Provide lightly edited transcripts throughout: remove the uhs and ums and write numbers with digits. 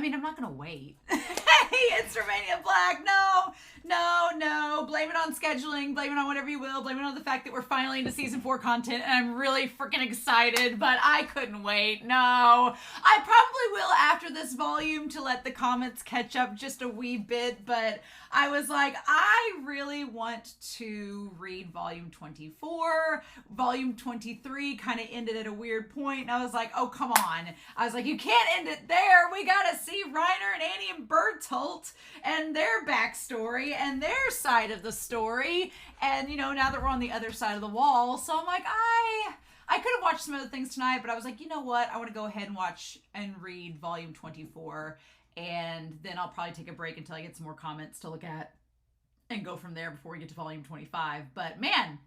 mean, I'm not going to wait. Hey, it's Romania Black. No. Blame it on scheduling. Blame it on whatever you will. Blame it on the fact that we're finally into season 4 content, and I'm really freaking excited, but I couldn't wait. No. I probably will after this volume to let the comments catch up just a wee bit, but I was like, I really want to read volume 24. Volume 23 kind of ended at a weird point, and I was like, oh, come on. I was like, you can't end it there. We gotta see Reiner and Annie and Bertolt and their backstory and their side of the story. And, you know, now that we're on the other side of the wall, so I'm like, I could have watched some other things tonight, but I was like, you know what? I want to go ahead and watch and read volume 24, and then I'll probably take a break until I get some more comments to look at and go from there before we get to volume 25. But man,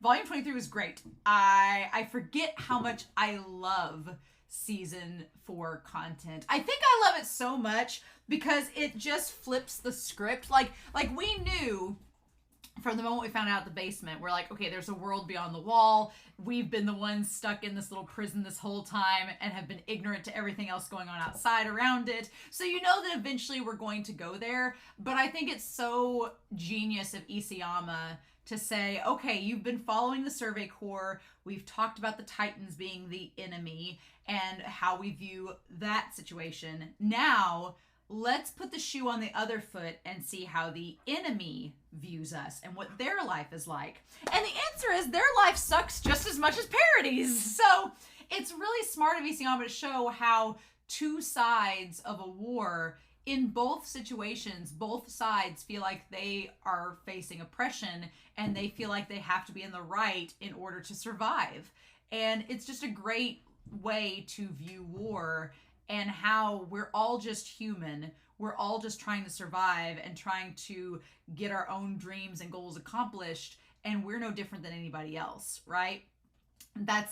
volume 23 was great. I forget how much I love season 4 content. I think I love it so much because it just flips the script. Like we knew from the moment we found out the basement, we're like, okay, there's a world beyond the wall. We've been the ones stuck in this little prison this whole time and have been ignorant to everything else going on outside around it. So you know that eventually we're going to go there. But I think it's so genius of Isayama to say, okay, you've been following the Survey Corps. We've talked about the Titans being the enemy and how we view that situation. Now, let's put the shoe on the other foot and see how the enemy views us and what their life is like. And the answer is their life sucks just as much as Paradis. So it's really smart of Isayama to show how two sides of a war, in both situations, both sides feel like they are facing oppression and they feel like they have to be in the right in order to survive. And it's just a great way to view war and how we're all just human. We're all just trying to survive and trying to get our own dreams and goals accomplished, and we're no different than anybody else, right?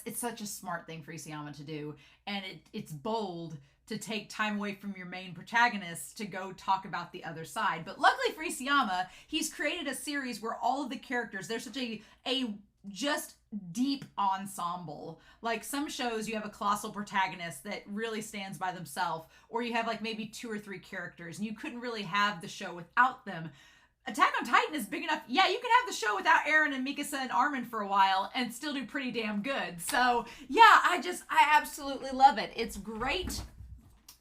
It's such a smart thing for Isayama to do, and it's bold to take time away from your main protagonist to go talk about the other side. But luckily for Isayama, he's created a series where all of the characters, there's such a just deep ensemble. Like some shows, you have a colossal protagonist that really stands by themselves, or you have like maybe 2 or 3 characters, and you couldn't really have the show without them. Attack on Titan is big enough. Yeah, you can have the show without Eren and Mikasa and Armin for a while and still do pretty damn good. So yeah, I absolutely love it. It's great.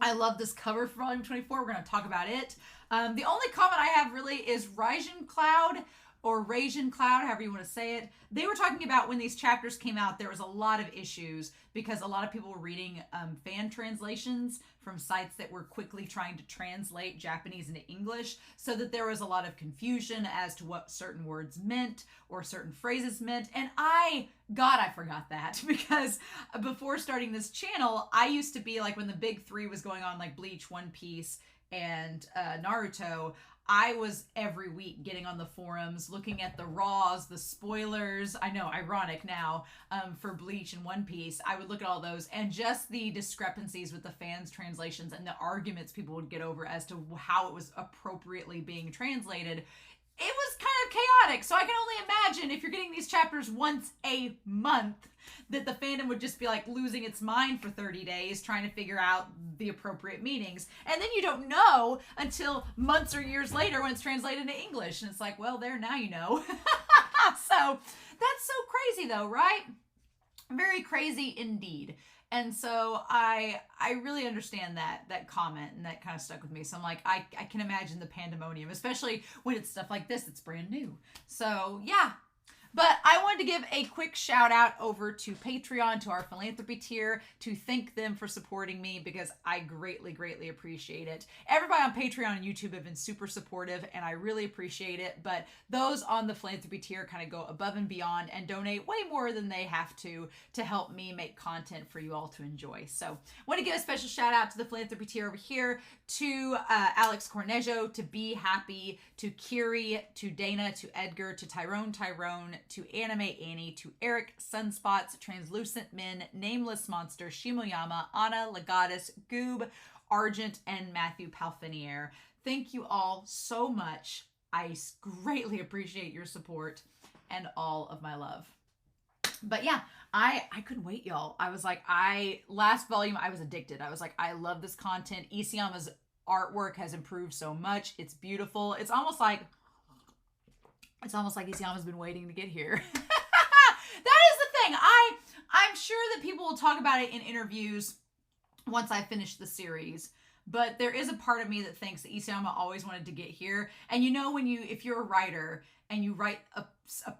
I love this cover for volume 24. We're going to talk about it. The only comment I have really is Raijin Cloud, or Raijin Cloud, however you want to say it. They were talking about when these chapters came out, there was a lot of issues because a lot of people were reading fan translations from sites that were quickly trying to translate Japanese into English, so that there was a lot of confusion as to what certain words meant or certain phrases meant. And I forgot that because before starting this channel, I used to be like, when the big 3 was going on, like Bleach, One Piece, and Naruto, I was every week getting on the forums, looking at the raws, the spoilers. I know, ironic now, for Bleach and One Piece. I would look at all those, and just the discrepancies with the fans' translations and the arguments people would get over as to how it was appropriately being translated. It was kind of chaotic. So I can only imagine if you're getting these chapters once a month, that the fandom would just be like losing its mind for 30 days trying to figure out the appropriate meanings. And then you don't know until months or years later when it's translated into English. And it's like, well, there, now you know. So that's so crazy though, right? Very crazy indeed. And so I really understand that comment, and that kind of stuck with me. So I'm like, I can imagine the pandemonium, especially when it's stuff like this that's brand new. So yeah. But I wanted to give a quick shout out over to Patreon, to our philanthropy tier, to thank them for supporting me, because I greatly, greatly appreciate it. Everybody on Patreon and YouTube have been super supportive, and I really appreciate it. But those on the philanthropy tier kind of go above and beyond and donate way more than they have to help me make content for you all to enjoy. So I want to give a special shout out to the philanthropy tier over here, to Alex Cornejo, to Be Happy, to Kiri, to Dana, to Edgar, to Tyrone, to Anime Annie, to Eric, Sunspots, Translucent Men, Nameless Monster, Shimoyama, Anna, Legatus, Goob, Argent, and Matthew Palfinier. Thank you all so much. I greatly appreciate your support and all of my love. But yeah, I couldn't wait, y'all. I was like, last volume, I was addicted. I was like, I love this content. Isayama's artwork has improved so much. It's beautiful. It's almost like Isayama's been waiting to get here. That is the thing. I'm sure that people will talk about it in interviews once I finish the series. But there is a part of me that thinks that Isayama always wanted to get here. And you know, if you're a writer and you write a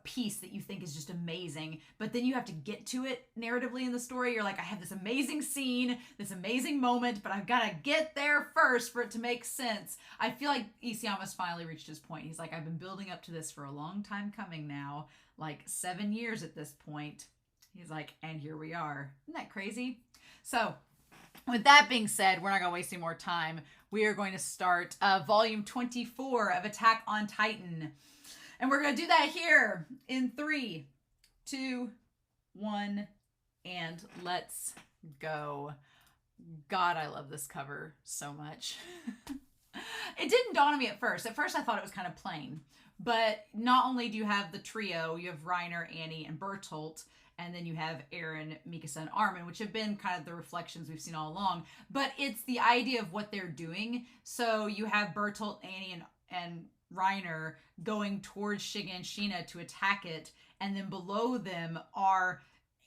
piece that you think is just amazing, but then you have to get to it narratively in the story, you're like, I have this amazing scene, this amazing moment, but I've got to get there first for it to make sense. I feel like Isayama's finally reached his point. He's like, I've been building up to this for a long time coming now, like 7 years at this point. He's like, and here we are. Isn't that crazy? So, with that being said, we're not going to waste any more time. We are going to start volume 24 of Attack on Titan. And we're going to do that here in 3, 2, 1, and let's go. God, I love this cover so much. It didn't dawn on me at first. At first, I thought it was kind of plain. But not only do you have the trio, you have Reiner, Annie, and Bertolt, and then you have Eren, Mikasa, and Armin, which have been kind of the reflections we've seen all along. But it's the idea of what they're doing. So you have Bertolt, Annie, and Reiner going towards Shiganshina to attack it. And then below them are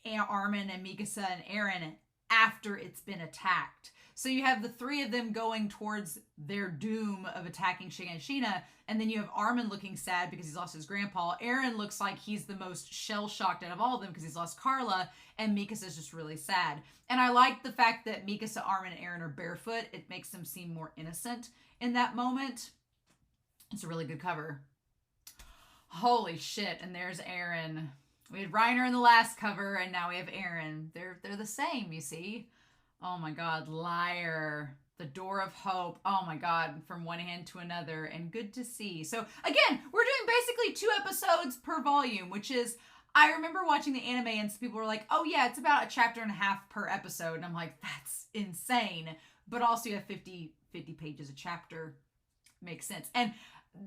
Armin and Mikasa and Eren after it's been attacked. So you have the three of them going towards their doom of attacking Shiganshina, and then you have Armin looking sad because he's lost his grandpa. Eren looks like he's the most shell-shocked out of all of them because he's lost Carla, and Mikasa's just really sad. And I like the fact that Mikasa, Armin, and Eren are barefoot. It makes them seem more innocent in that moment. It's a really good cover. Holy shit, and there's Eren. We had Reiner in the last cover, and now we have Eren. They're the same, you see. Oh my God, Liar, The Door of Hope. Oh my God, from one hand to another, and good to see. So again, we're doing basically 2 episodes per volume, which is, I remember watching the anime and some people were like, oh yeah, it's about a chapter and a half per episode. And I'm like, that's insane. But also you have 50 pages a chapter. Makes sense. And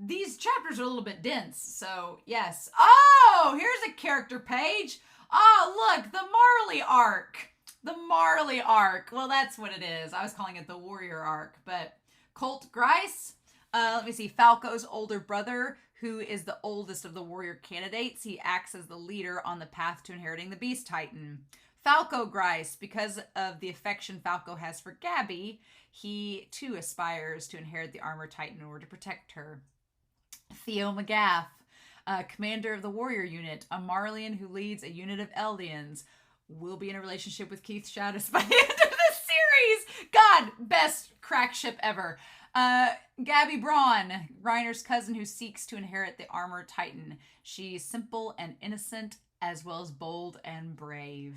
these chapters are a little bit dense, so yes. Oh, here's a character page. Oh, look, the Marley arc. The Marley arc. Well, that's what it is. I was calling it the Warrior arc, but Colt Grice. Let me see. Falco's older brother, who is the oldest of the warrior candidates. He acts as the leader on the path to inheriting the Beast Titan. Falco Grice, because of the affection Falco has for Gabby, he too aspires to inherit the Armor Titan in order to protect her. Theo McGaff, commander of the warrior unit, a Marleyan who leads a unit of Eldians, will be in a relationship with Keith Shadis by the end of the series. God, best crack ship ever. Gabby Braun, Reiner's cousin who seeks to inherit the Armor Titan. She's simple and innocent, as well as bold and brave.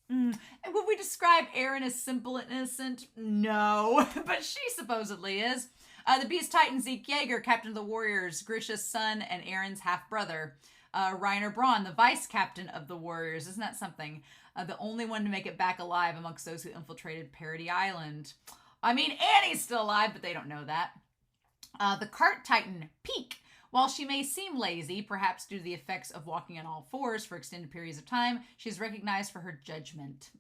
And would we describe Eren as simple and innocent? No, but she supposedly is. The Beast Titan, Zeke Yeager, captain of the Warriors, Grisha's son and Eren's half-brother. Reiner Braun, the vice captain of the Warriors. Isn't that something? The only one to make it back alive amongst those who infiltrated Paradis Island. I mean, Annie's still alive, but they don't know that. The Cart Titan, Peak. While she may seem lazy, perhaps due to the effects of walking on all fours for extended periods of time, she's recognized for her judgment.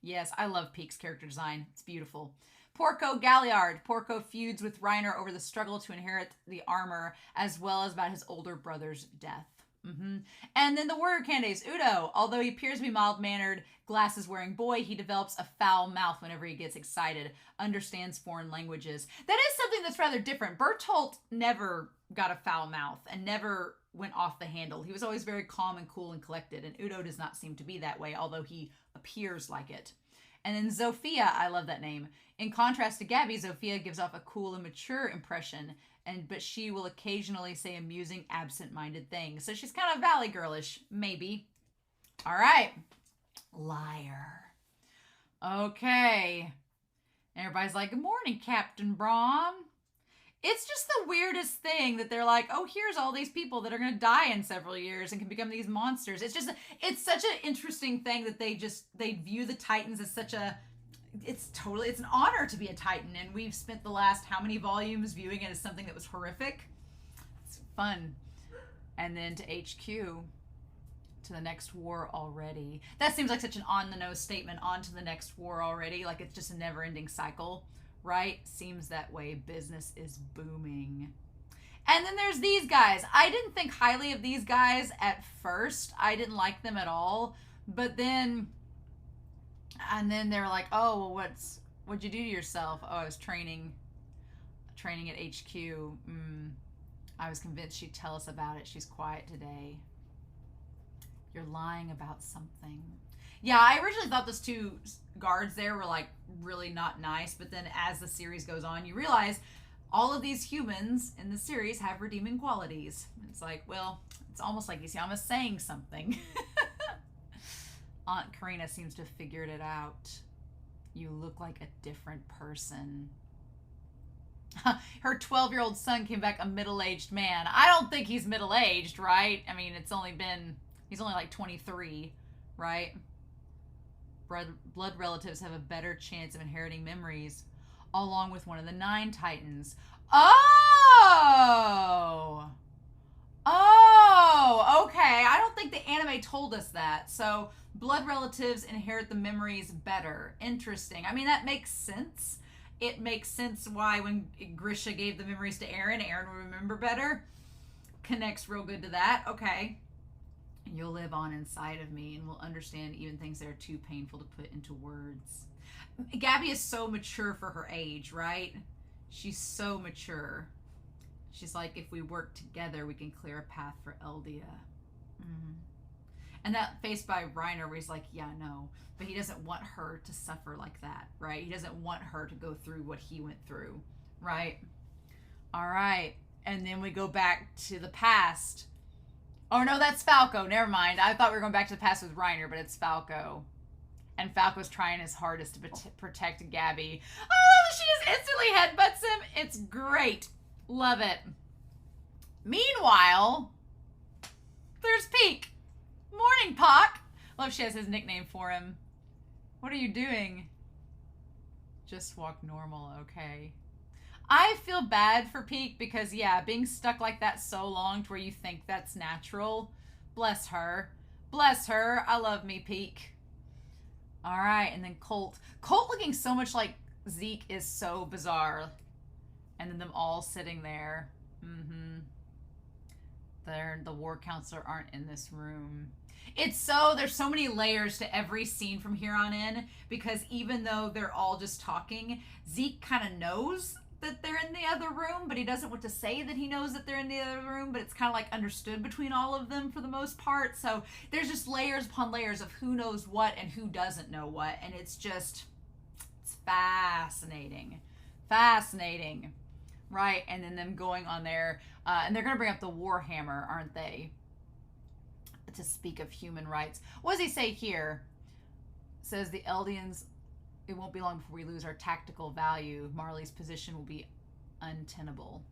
Yes, I love Peak's character design. It's beautiful. Porco Galliard. Porco feuds with Reiner over the struggle to inherit the armor, as well as about his older brother's death. And then the warrior candidates, Udo. Although he appears to be mild-mannered, glasses-wearing boy, he develops a foul mouth whenever he gets excited, understands foreign languages. That is something that's rather different. Bertolt never got a foul mouth and never went off the handle. He was always very calm and cool and collected, and Udo does not seem to be that way, although he appears like it. And then Zofia, I love that name. In contrast to Gabby, Zofia gives off a cool and mature impression, but she will occasionally say amusing, absent-minded things. So she's kind of Valley Girlish, maybe. All right. Liar. Okay. Everybody's like, good morning, Captain Braun. It's just the weirdest thing that they're like, oh, here's all these people that are going to die in several years and can become these monsters. It's such an interesting thing that they view the Titans as such a, it's an honor to be a Titan. And we've spent the last how many volumes viewing it as something that was horrific. It's fun. And then to HQ, to the next war already. That seems like such an on-the-nose statement, on to the next war already. Like it's just a never-ending cycle. right? Seems that way. Business is booming. And then there's these guys. I didn't think highly of these guys at first. I didn't like them at all. But then, and then they're like, oh, well, what'd you do to yourself? Oh, I was training at HQ. I was convinced she'd tell us about it. She's quiet today. You're lying about something. Yeah, I originally thought those two guards there were like really not nice. But then as the series goes on, you realize all of these humans in the series have redeeming qualities. It's like, well, it's almost like Isayama's saying something. Aunt Karina seems to have figured it out. You look like a different person. Her 12-year-old son came back a middle-aged man. I don't think he's middle-aged, right? I mean, he's only like 23, right? Blood relatives have a better chance of inheriting memories, along with one of the 9 Titans. Oh, okay. I don't think the anime told us that. So blood relatives inherit the memories better. Interesting. I mean, that makes sense. It makes sense why when Grisha gave the memories to Eren, Eren would remember better. Connects real good to that. Okay. You'll live on inside of me and will understand even things that are too painful to put into words. Gabby is so mature for her age, right? She's so mature. She's like, if we work together, we can clear a path for Eldia. And that face by Reiner where he's like, yeah, no. But he doesn't want her to suffer like that, right? He doesn't want her to go through what he went through, right? All right. And then we go back to the past. Oh, no, that's Falco. Never mind. I thought we were going back to the past with Reiner, but it's Falco. And Falco's trying his hardest to protect Gabby. Oh, she just instantly headbutts him. It's great. Love it. Meanwhile, there's Peak. Morning, Pock. Love she has his nickname for him. What are you doing? Just walk normal, okay. I feel bad for Peak because, yeah, being stuck like that so long to where you think that's natural. Bless her. Bless her. I love me, Peak. All right, and then Colt. Colt looking so much like Zeke is so bizarre. And then them all sitting there. The war counselor aren't in this room. There's so many layers to every scene from here on in, because even though they're all just talking, Zeke kind of knows that they're in the other room, but he doesn't want to say that he knows that they're in the other room, but it's kind of like understood between all of them for the most part. So there's just layers upon layers of who knows what and who doesn't know what, and it's fascinating. Fascinating. Right, and then them going on there, and they're going to bring up the Warhammer, aren't they? To speak of human rights. What does he say here? It says the Eldians, it won't be long before we lose our tactical value. Marley's position will be untenable.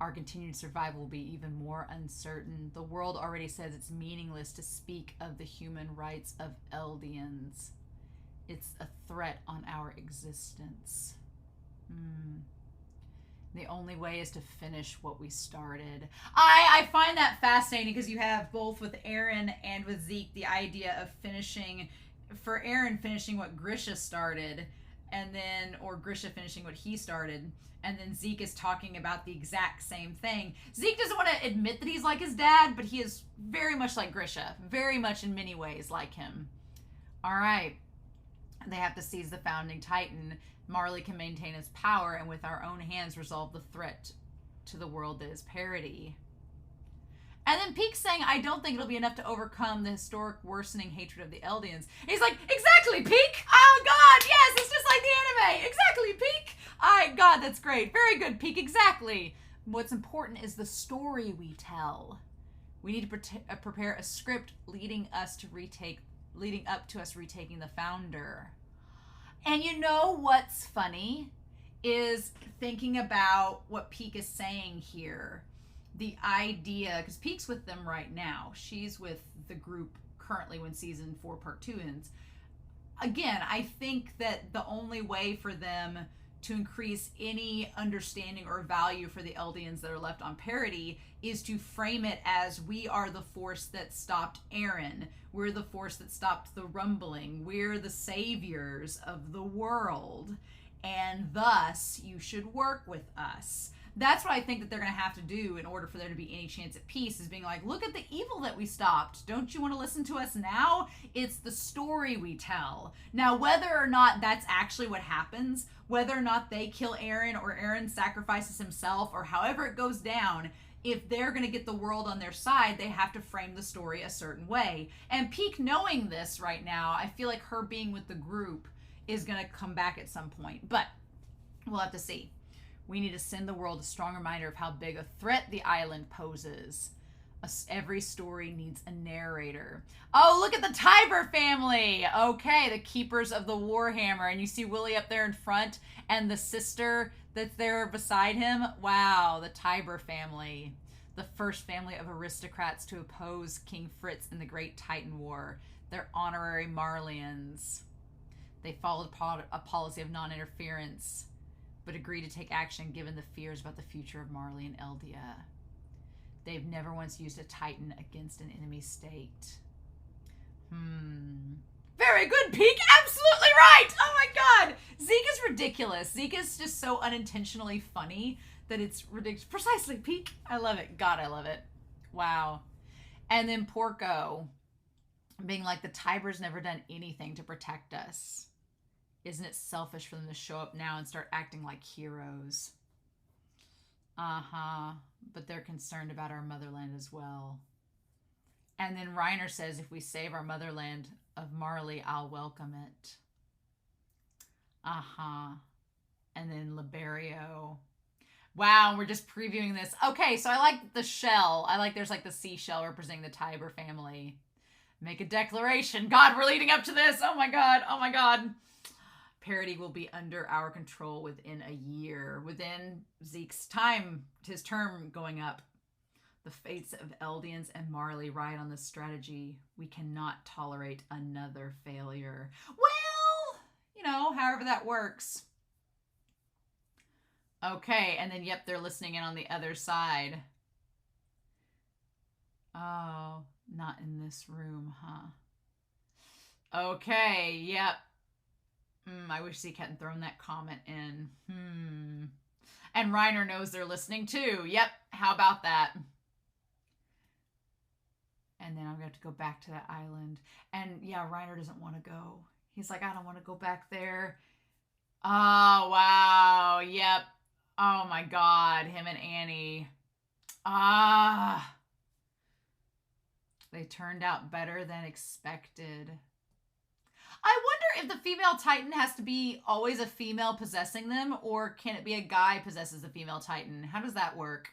Our continued survival will be even more uncertain. The world already says it's meaningless to speak of the human rights of Eldians. It's a threat on our existence. The only way is to finish what we started. I find that fascinating because you have both with Eren and with Zeke the idea of finishing what Grisha started, and then, or Grisha finishing what he started, and then Zeke is talking about the exact same thing. Zeke doesn't want to admit that he's like his dad, but he is very much like Grisha, very much in many ways like him. All right. They have to seize the founding Titan. Marley can maintain his power and with our own hands resolve the threat to the world that is Paradis. And then Peak saying, I don't think it'll be enough to overcome the historic worsening hatred of the Eldians. He's like, exactly, Peak! Oh, God, yes, it's just like the anime! Exactly, Peak! God, that's great. Very good, Peak, exactly. What's important is the story we tell. We need to prepare a script leading up to us retaking the founder. And you know what's funny is thinking about what Peak is saying here. The idea, because Peak's with them right now. She's with the group currently when season 4 part 2 ends. Again, I think that the only way for them to increase any understanding or value for the Eldians that are left on Paradis is to frame it as we are the force that stopped Eren. We're the force that stopped the rumbling. We're the saviors of the world. and thus you should work with us. That's what I think that they're going to have to do in order for there to be any chance at peace, is being like, look at the evil that we stopped. Don't you want to listen to us now? It's the story we tell. Now, whether or not that's actually what happens, whether or not they kill Eren or Eren sacrifices himself or however it goes down, if they're going to get the world on their side, they have to frame the story a certain way. And Peak knowing this right now, I feel like her being with the group is going to come back at some point. But we'll have to see. We need to send the world a strong reminder of how big a threat the island poses. Every story needs a narrator. Oh, look at the Tiber family. Okay, the keepers of the Warhammer. And you see Willie up there in front and the sister that's there beside him. Wow, the Tiber family. The first family of aristocrats to oppose King Fritz in the Great Titan War. They're honorary Marleyans. They followed a policy of non-interference, but agreed to take action given the fears about the future of Marley and Eldia. They've never once used a Titan against an enemy state. Very good, Peak. Absolutely right. Oh my God. Zeke is ridiculous. Zeke is just so unintentionally funny that it's ridiculous. Precisely, Peak. I love it. God, I love it. Wow. And then Porco being like, the Tiber's never done anything to protect us. Isn't it selfish for them to show up now and start acting like heroes? But they're concerned about our motherland as well. And then Reiner says, if we save our motherland of Marley, I'll welcome it. And then Liberio. Wow, we're just previewing this. Okay, so I like the shell. I like there's like the seashell representing the Tiber family. Make a declaration. God, we're leading up to this. Oh my God. Oh my God. Paradis will be under our control within a year. Within Zeke's time, his term going up. The fates of Eldians and Marley ride on this strategy. We cannot tolerate another failure. Well, you know, however that works. Okay, and then, yep, they're listening in on the other side. Oh, not in this room, huh? Okay, yep. I wish Zeke hadn't thrown that comment in. And Reiner knows they're listening too. Yep, how about that? And then I'm going to have to go back to that island. And yeah, Reiner doesn't want to go. He's like, I don't want to go back there. Oh, wow. Yep. Oh my God. Him and Annie. They turned out better than expected. I wonder if the female Titan has to be always a female possessing them, or can it be a guy possesses the female Titan? How does that work?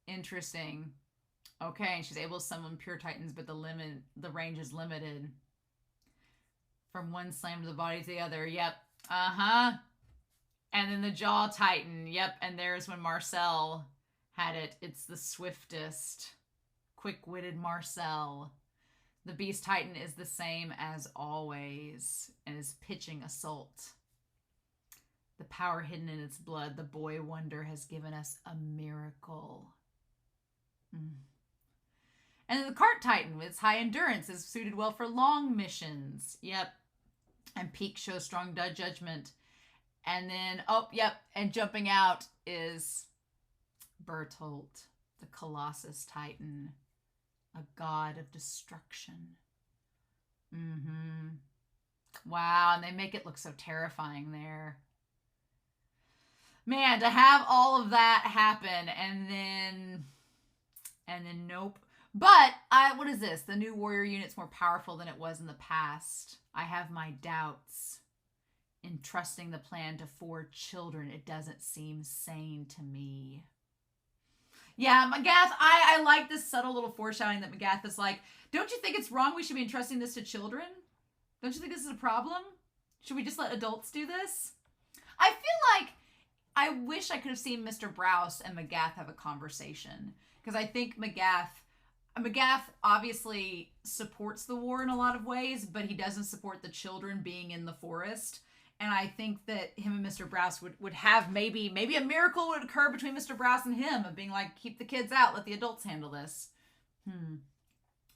Interesting. Okay, and she's able to summon pure Titans, but the range is limited. From one slam to the body to the other. Yep. And then the Jaw Titan. Yep, and there's when Marcel had it. It's the swiftest. Quick-witted Marcel. The Beast Titan is the same as always and is pitching assault. The power hidden in its blood, the boy wonder has given us a miracle. And then the Cart Titan with its high endurance is suited well for long missions. Yep. And Peak shows strong judgment. And then, and jumping out is Bertolt, the Colossus Titan. A god of destruction. Wow, and they make it look so terrifying there. Man, to have all of that happen and then nope. But what is this? The new warrior unit's more powerful than it was in the past. I have my doubts. In trusting the plan to 4 children, it doesn't seem sane to me. Yeah, Magath, I like this subtle little foreshadowing that Magath is like, don't you think it's wrong we should be entrusting this to children? Don't you think this is a problem? Should we just let adults do this? I feel like I wish I could have seen Mr. Browse and Magath have a conversation. Because I think Magath obviously supports the war in a lot of ways, but he doesn't support the children being in the forest. And I think that him and Mr. Browse would have maybe a miracle would occur between Mr. Browse and him of being like, keep the kids out, let the adults handle this.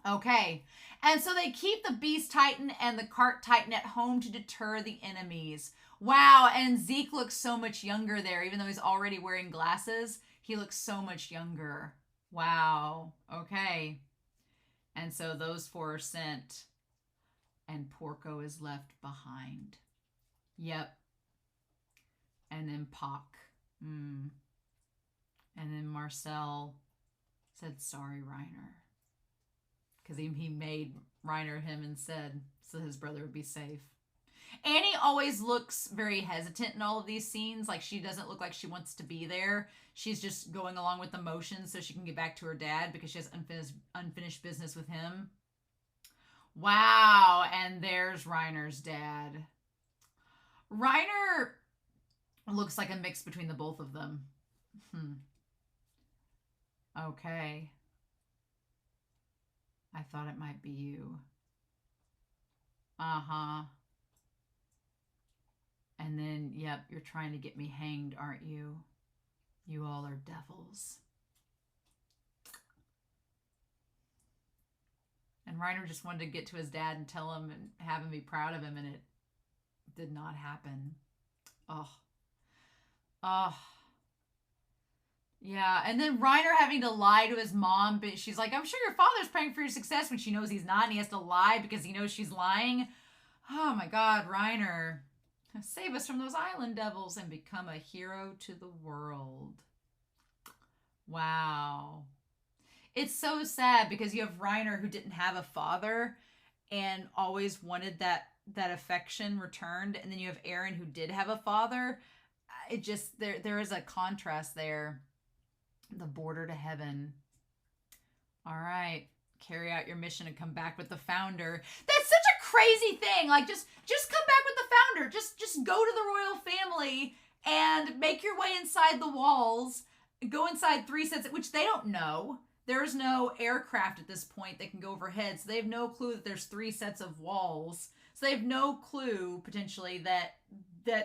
Okay. And so they keep the Beast Titan and the Cart Titan at home to deter the enemies. Wow, and Zeke looks so much younger there, even though he's already wearing glasses. He looks so much younger. Wow. Okay. And so those four are sent, and Porco is left behind. Yep. And then Pac. And then Marcel said, sorry, Reiner. Because he made Reiner him and said so his brother would be safe. Annie always looks very hesitant in all of these scenes. Like, she doesn't look like she wants to be there. She's just going along with the motions so she can get back to her dad because she has unfinished business with him. Wow, and there's Reiner's dad. Reiner looks like a mix between the both of them. Okay. I thought it might be you. Uh-huh. And then, yep, you're trying to get me hanged, aren't you? You all are devils. And Reiner just wanted to get to his dad and tell him and have him be proud of him, and it did not happen. Oh. Oh. Yeah, and then Reiner having to lie to his mom, but she's like, I'm sure your father's praying for your success, when she knows he's not, and he has to lie because he knows she's lying. Oh my God, Reiner. Save us from those island devils and become a hero to the world. Wow. It's so sad because you have Reiner, who didn't have a father and always wanted that affection returned, and then you have Eren, who did have a father. It just, there is a contrast there. The border to heaven. All right, carry out your mission and come back with the founder. That's such a crazy thing. Like, just come back with the founder. Just go to the royal family and make your way inside the walls. Go inside 3 sets, which they don't know. There's no aircraft at this point that can go overhead, so they have no clue that there's 3 sets of walls. So they have no clue, potentially, that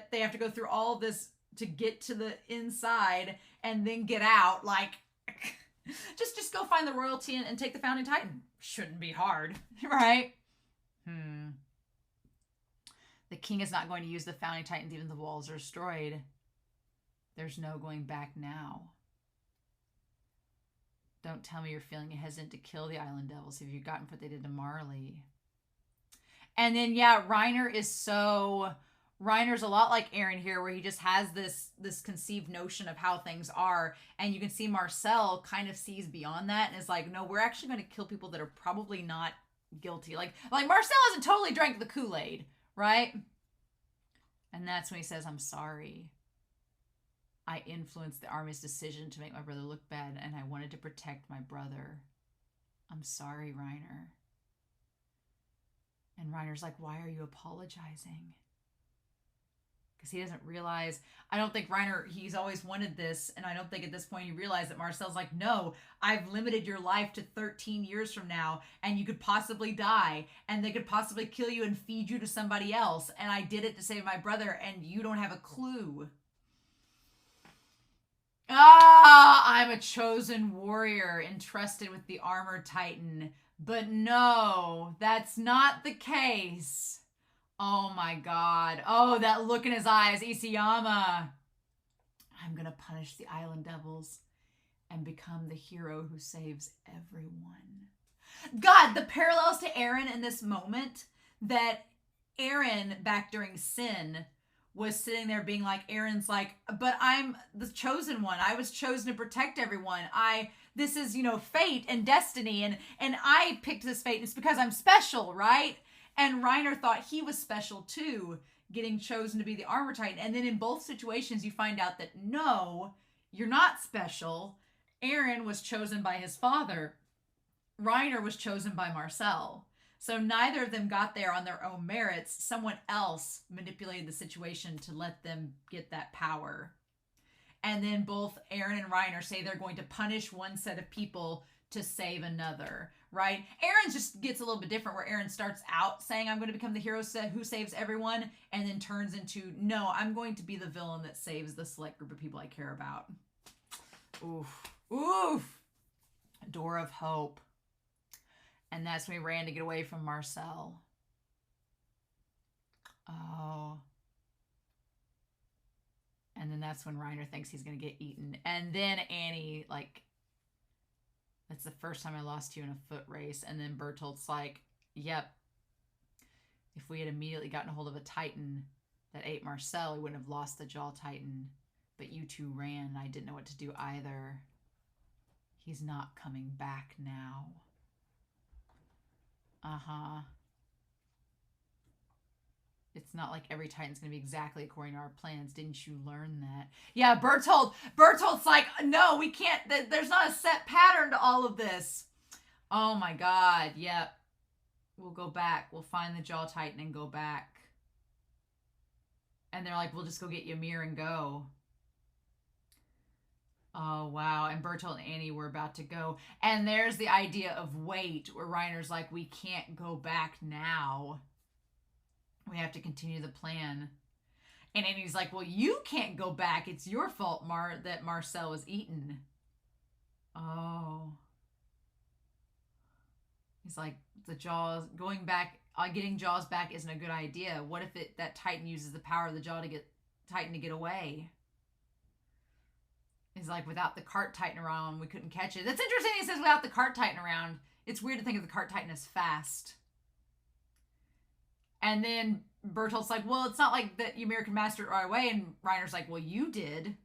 they have to go through all of this to get to the inside and then get out. Like, just go find the royalty and take the founding titan. Shouldn't be hard, right? The king is not going to use the founding titans even if the walls are destroyed. There's no going back now. Don't tell me you're feeling hesitant to kill the island devils. Have you gotten what they did to Marley? And then, yeah, Reiner's a lot like Eren here, where he just has this conceived notion of how things are. And you can see Marcel kind of sees beyond that and is like, no, we're actually going to kill people that are probably not guilty. Like Marcel hasn't totally drank the Kool-Aid, right? And that's when he says, I'm sorry. I influenced the army's decision to make my brother look bad, and I wanted to protect my brother. I'm sorry, Reiner. And Reiner's like, why are you apologizing? Because he doesn't realize, I don't think Reiner, he's always wanted this, and I don't think at this point he realized that Marcel's like, no, I've limited your life to 13 years from now, and you could possibly die, and they could possibly kill you and feed you to somebody else, and I did it to save my brother, and you don't have a clue. I'm a chosen warrior entrusted with the armor titan. But no, that's not the case. Oh my God. Oh, that look in his eyes, Isayama. I'm going to punish the island devils and become the hero who saves everyone. God, the parallels to Eren in this moment, that Eren back during Sin was sitting there being like, Eren's like, but I'm the chosen one. I was chosen to protect everyone. This is, fate and destiny. And I picked this fate. And it's because I'm special, right? And Reiner thought he was special too, getting chosen to be the armor titan. And then in both situations, you find out that no, you're not special. Eren was chosen by his father. Reiner was chosen by Marcel. So neither of them got there on their own merits. Someone else manipulated the situation to let them get that power. And then both Eren and Reiner say they're going to punish one set of people to save another, right? Eren just gets a little bit different, where Eren starts out saying, I'm going to become the hero who saves everyone, and then turns into, no, I'm going to be the villain that saves the select group of people I care about. Oof. Oof. Door of hope. And that's when he ran to get away from Marcel. Oh. And then that's when Reiner thinks he's going to get eaten. And then Annie, like, that's the first time I lost you in a foot race. And then Bertolt's like, yep, if we had immediately gotten a hold of a Titan that ate Marcel, we wouldn't have lost the Jaw Titan. But you two ran, and I didn't know what to do either. He's not coming back now. Uh-huh. It's not like every Titan's going to be exactly according to our plans. Didn't you learn that? Yeah, Bertolt's like, no, we can't. There's not a set pattern to all of this. Oh my God. Yep. We'll go back. We'll find the Jaw Titan and go back. And they're like, we'll just go get Ymir and go. Oh, wow. And Bertolt and Annie were about to go. And there's the idea of wait, where Reiner's like, we can't go back now. We have to continue the plan. And Annie's like, well, you can't go back. It's your fault, that Marcel was eaten. Oh. He's like, the Jaws, going back, getting Jaws back isn't a good idea. What if that Titan uses the power of the Jaw to get Titan to get away? He's like, without the cart Titan around, we couldn't catch it. That's interesting he says without the cart Titan around. It's weird to think of the cart Titan as fast. And then Bertolt's like, well, it's not like that Ymir can master it right away. And Reiner's like, well, you did.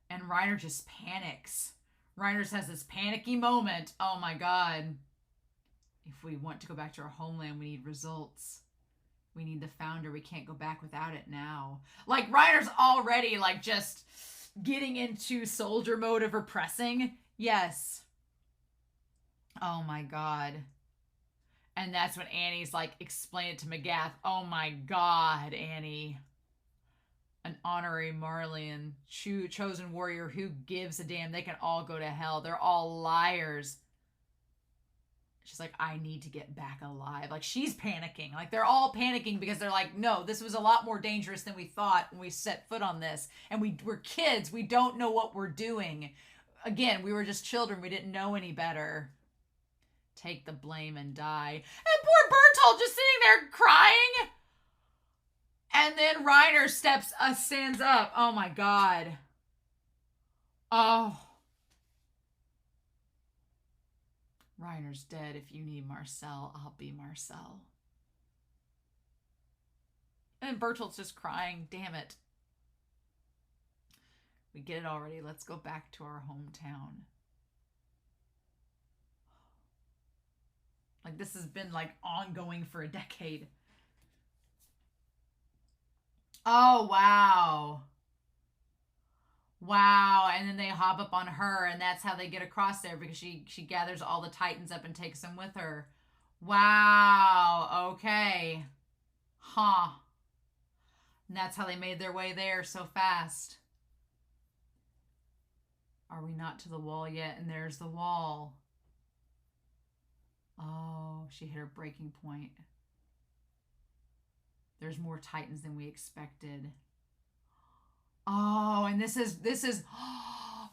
And Reiner just panics. Reiner has this panicky moment. Oh my God. If we want to go back to our homeland, we need results. We need the founder. We can't go back without it now. Like, Reiner's already, like, just getting into soldier mode of repressing. Yes. Oh my God. And that's when Annie's like, explain it to McGath. Oh my God, Annie. An honorary Marleyan, chosen warrior, who gives a damn? They can all go to hell. They're all liars. She's like, I need to get back alive. Like, she's panicking. Like, they're all panicking because they're like, no, this was a lot more dangerous than we thought when we set foot on this. And we're kids. We don't know what we're doing. Again, we were just children. We didn't know any better. Take the blame and die. And poor Bertolt just sitting there crying. And then Reiner stands up. Oh my God. Oh. Reiner's dead. If you need Marcel, I'll be Marcel. And Bertolt's just crying. Damn it. We get it already. Let's go back to our hometown. Like, this has been, like, ongoing for a decade. Oh, wow. Wow. And then they hop up on her, and that's how they get across there, because she gathers all the Titans up and takes them with her. Wow. Okay. Huh. And that's how they made their way there so fast. Are we not to the wall yet? And there's the wall. Oh, she hit her breaking point. There's more Titans than we expected. Oh, and this is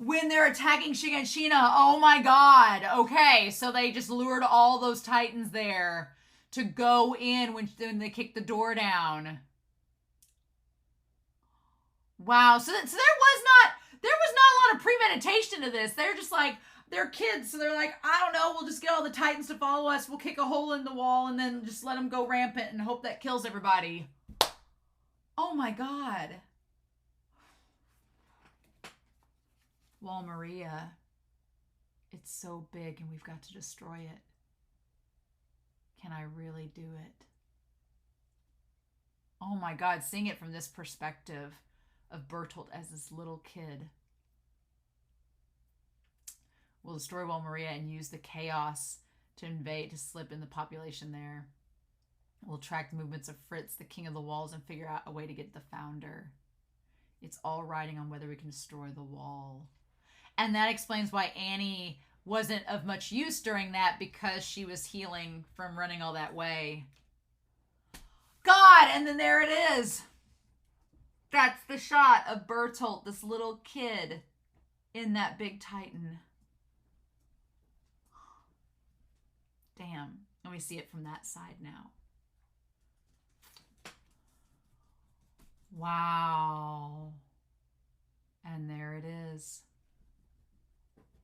when they're attacking Shiganshina. Oh my God. Okay, so they just lured all those Titans there to go in when they kicked the door down. Wow. So there was not a lot of premeditation to this. They're just like, they're kids, so they're like, I don't know, we'll just get all the Titans to follow us, we'll kick a hole in the wall, and then just let them go rampant and hope that kills everybody. Oh my God. Wall Maria. It's so big and we've got to destroy it. Can I really do it? Oh my God, seeing it from this perspective of Bertolt as this little kid. We'll destroy Wall Maria and use the chaos to slip in the population there. We'll track the movements of Fritz, the king of the walls, and figure out a way to get the founder. It's all riding on whether we can destroy the wall. And that explains why Annie wasn't of much use during that, because she was healing from running all that way. God, and then there it is. That's the shot of Bertolt, this little kid, in that big Titan. Damn. And we see it from that side now. Wow. has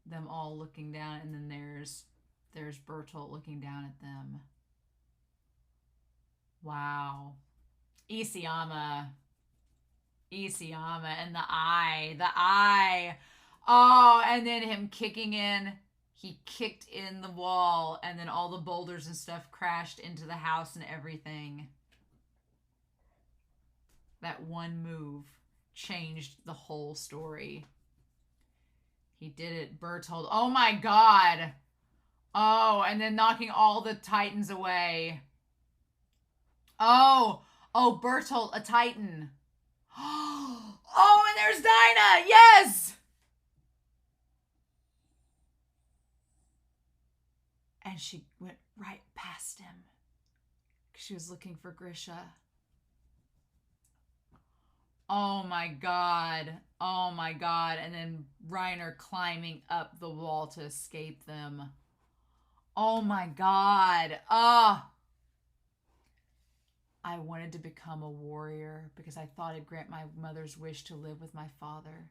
them all looking down, and then there's Bertolt looking down at them. Wow. Isayama, and the eye. Oh, and then him kicking in. He kicked in the wall, and then all the boulders and stuff crashed into the house and everything. That one move changed the whole story. He did it. Bertolt. Oh my God. Oh, and then knocking all the Titans away. Oh, Bertolt, a Titan. Oh, and there's Dinah. Yes. And she went right past him. She was looking for Grisha. Oh my God. Oh my God. And then Reiner climbing up the wall to escape them. Oh my God. Oh. I wanted to become a warrior because I thought I'd grant my mother's wish to live with my father.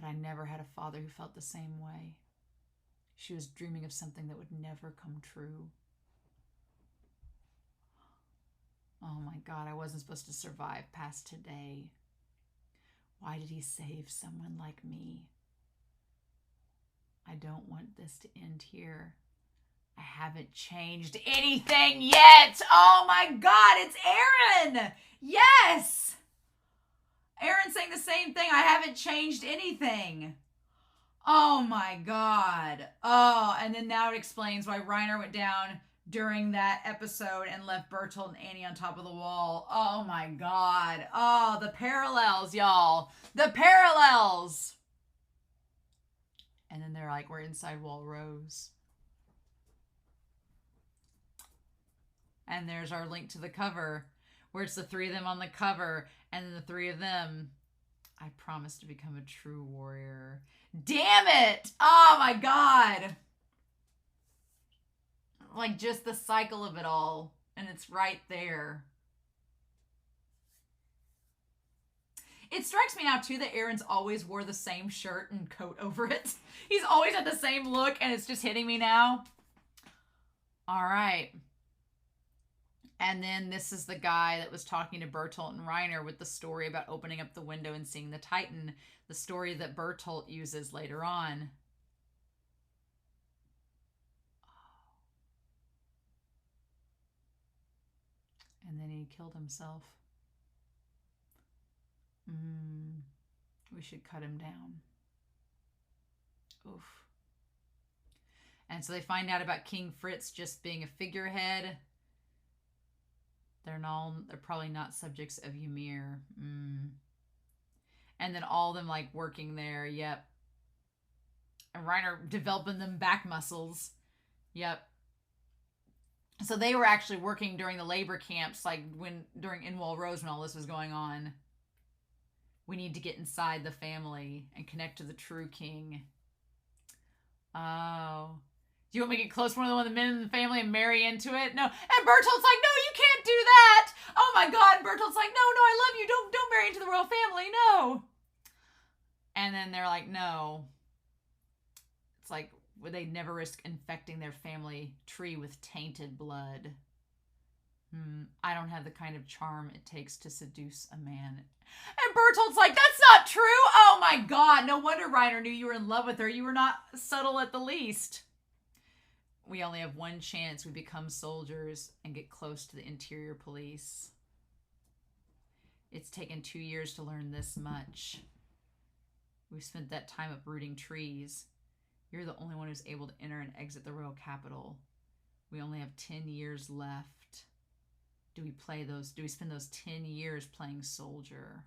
But I never had a father who felt the same way. She was dreaming of something that would never come true. Oh my God, I wasn't supposed to survive past today. Why did he save someone like me? I don't want this to end here. I haven't changed anything yet. Oh my God, it's Eren. Yes. Eren saying the same thing. I haven't changed anything. Oh my God. Oh, and then now it explains why Reiner went down during that episode and left Bertolt and Annie on top of the wall. Oh my God. Oh, the parallels, y'all. The parallels. And then they're like, we're inside Wall Rose. And there's our link to the cover, where it's the three of them on the cover, and then the three of them. I promise to become a true warrior. Damn it! Oh my God! Like, just the cycle of it all. And it's right there. It strikes me now, too, that Eren's always wore the same shirt and coat over it. He's always had the same look, and it's just hitting me now. All right. And then this is the guy that was talking to Bertolt and Reiner with the story about opening up the window and seeing the Titan. The story that Bertolt uses later on. And then he killed himself. We should cut him down. Oof. And so they find out about King Fritz just being a figurehead. They're probably not subjects of Ymir. And then all of them like working there. Yep. And Reiner developing them back muscles. Yep. So they were actually working during the labor camps, like during In Wall Rose when all this was going on. We need to get inside the family and connect to the true king. Oh. Do you want me to get close to one of the men in the family and marry into it? No. And Bertolt's like, no, you can't do that. Oh my God. And Bertolt's like, no, I love you. Don't marry into the royal family. No. And then they're like, no. It's like, would they never risk infecting their family tree with tainted blood? I don't have the kind of charm it takes to seduce a man. And Bertolt's like, that's not true. Oh my God. No wonder Reiner knew you were in love with her. You were not subtle at the least. We only have one chance. We become soldiers and get close to the interior police. It's taken 2 years to learn this much. We've spent that time uprooting trees. You're the only one who's able to enter and exit the royal capital. We only have 10 years left. Do we spend those 10 years playing soldier?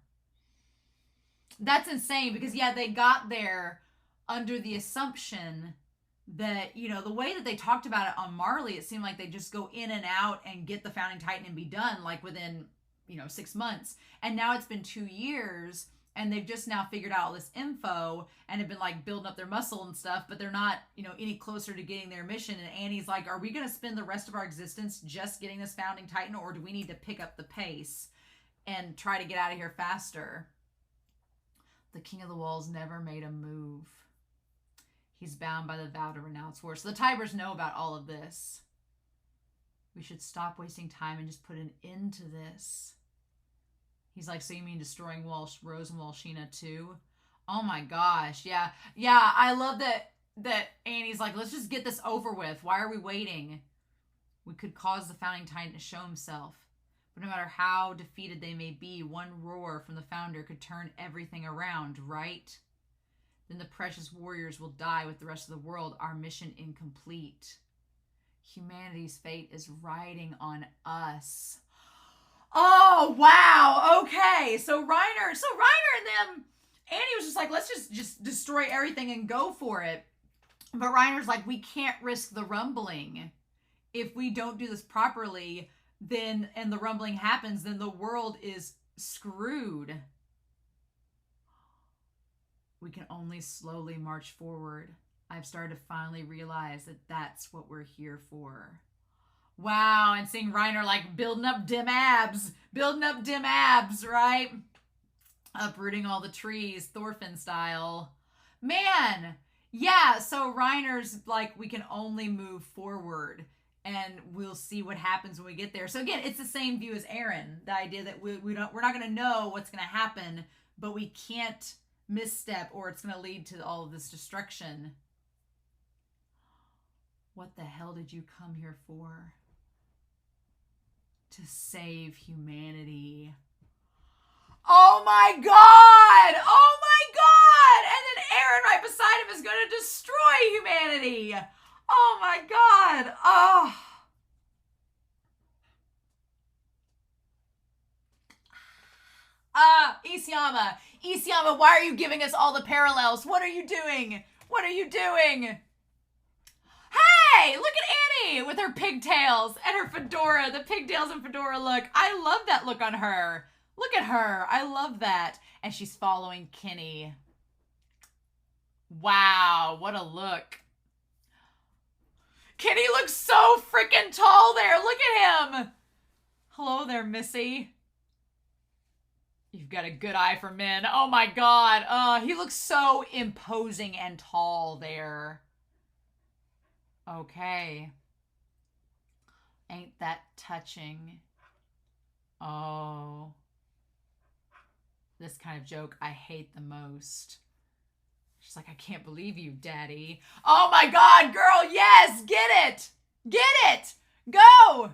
That's insane because, yeah, they got there under the assumption that, you know, the way that they talked about it on Marley, it seemed like they just go in and out and get the Founding Titan and be done, like within, 6 months. And now it's been 2 years and they've just now figured out all this info and have been like building up their muscle and stuff, but they're not, any closer to getting their mission. And Annie's like, are we going to spend the rest of our existence just getting this Founding Titan, or do we need to pick up the pace and try to get out of here faster? The king of the walls never made a move. He's bound by the vow to renounce war. So the Tybers know about all of this. We should stop wasting time and just put an end to this. He's like, so you mean destroying Rose and Walshina too? Oh my gosh, yeah. Yeah, I love that Annie's like, let's just get this over with. Why are we waiting? We could cause the Founding Titan to show himself. But no matter how defeated they may be, one roar from the Founder could turn everything around, right? Then the precious warriors will die with the rest of the world, our mission incomplete. Humanity's fate is riding on us. Oh, wow. Okay. So Reiner and them, Annie was just like, let's just destroy everything and go for it. But Reiner's like, we can't risk the rumbling. If we don't do this properly, then, and the rumbling happens, then the world is screwed. We can only slowly march forward. I've started to finally realize that that's what we're here for. Wow, and seeing Reiner like building up dim abs, right? Uprooting all the trees, Thorfinn style. Man, yeah, so Reiner's like, we can only move forward and we'll see what happens when we get there. So again, it's the same view as Eren, the idea that we're not going to know what's going to happen, but we can't misstep or it's going to lead to all of this destruction. What the hell did you come here for? To save humanity. Oh my God! Oh my God! And then Eren right beside him is going to destroy humanity. Oh my God. Oh. Isayama. Isayama, why are you giving us all the parallels? What are you doing? What are you doing? Hey, look at Annie with her pigtails and her fedora. The pigtails and fedora look. I love that look on her. Look at her. I love that. And she's following Kenny. Wow, what a look. Kenny looks so freaking tall there. Look at him. Hello there, Missy. You've got a good eye for men. Oh my God. He looks so imposing and tall there. Okay. Ain't that touching? Oh. This kind of joke I hate the most. She's like, I can't believe you, Daddy. Oh my God, girl, yes, get it. Get it. Go.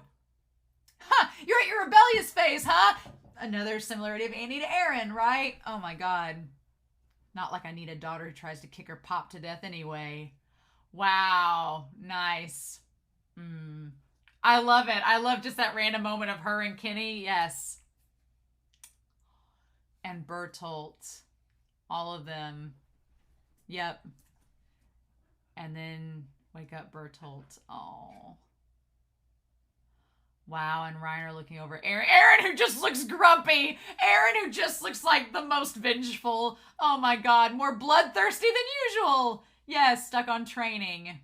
Huh, you're at your rebellious phase, huh? Another similarity of Annie to Eren, right? Oh my God. Not like I need a daughter who tries to kick her pop to death anyway. Wow, nice. I love it. I love just that random moment of her and Kenny. Yes. And Bertolt. All of them. Yep. And then wake up Bertolt. Oh. Wow, and Reiner looking over Eren. Eren who just looks grumpy. Eren who just looks like the most vengeful. Oh my God, more bloodthirsty than usual. Yes, stuck on training.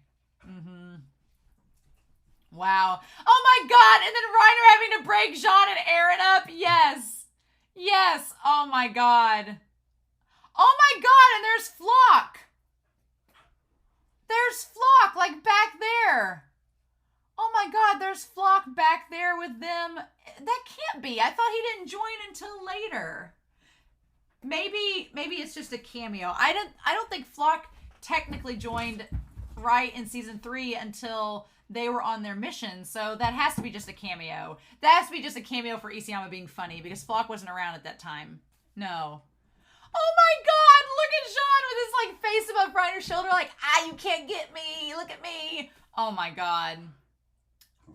Wow. Oh my God, and then Reiner having to break Jean and Eren up. Yes. Yes. Oh my God. Oh my God, and there's Flock. There's Flock, like back there. Oh my God, there's Flock back there with them. That can't be. I thought he didn't join until later. Maybe it's just a cameo. I don't think Flock technically joined right in season 3 until they were on their mission. So that has to be just a cameo. That has to be just a cameo for Isayama being funny because Flock wasn't around at that time. No. Oh my God, look at Jean with his like face above Reiner's shoulder like, you can't get me. Look at me. Oh my God.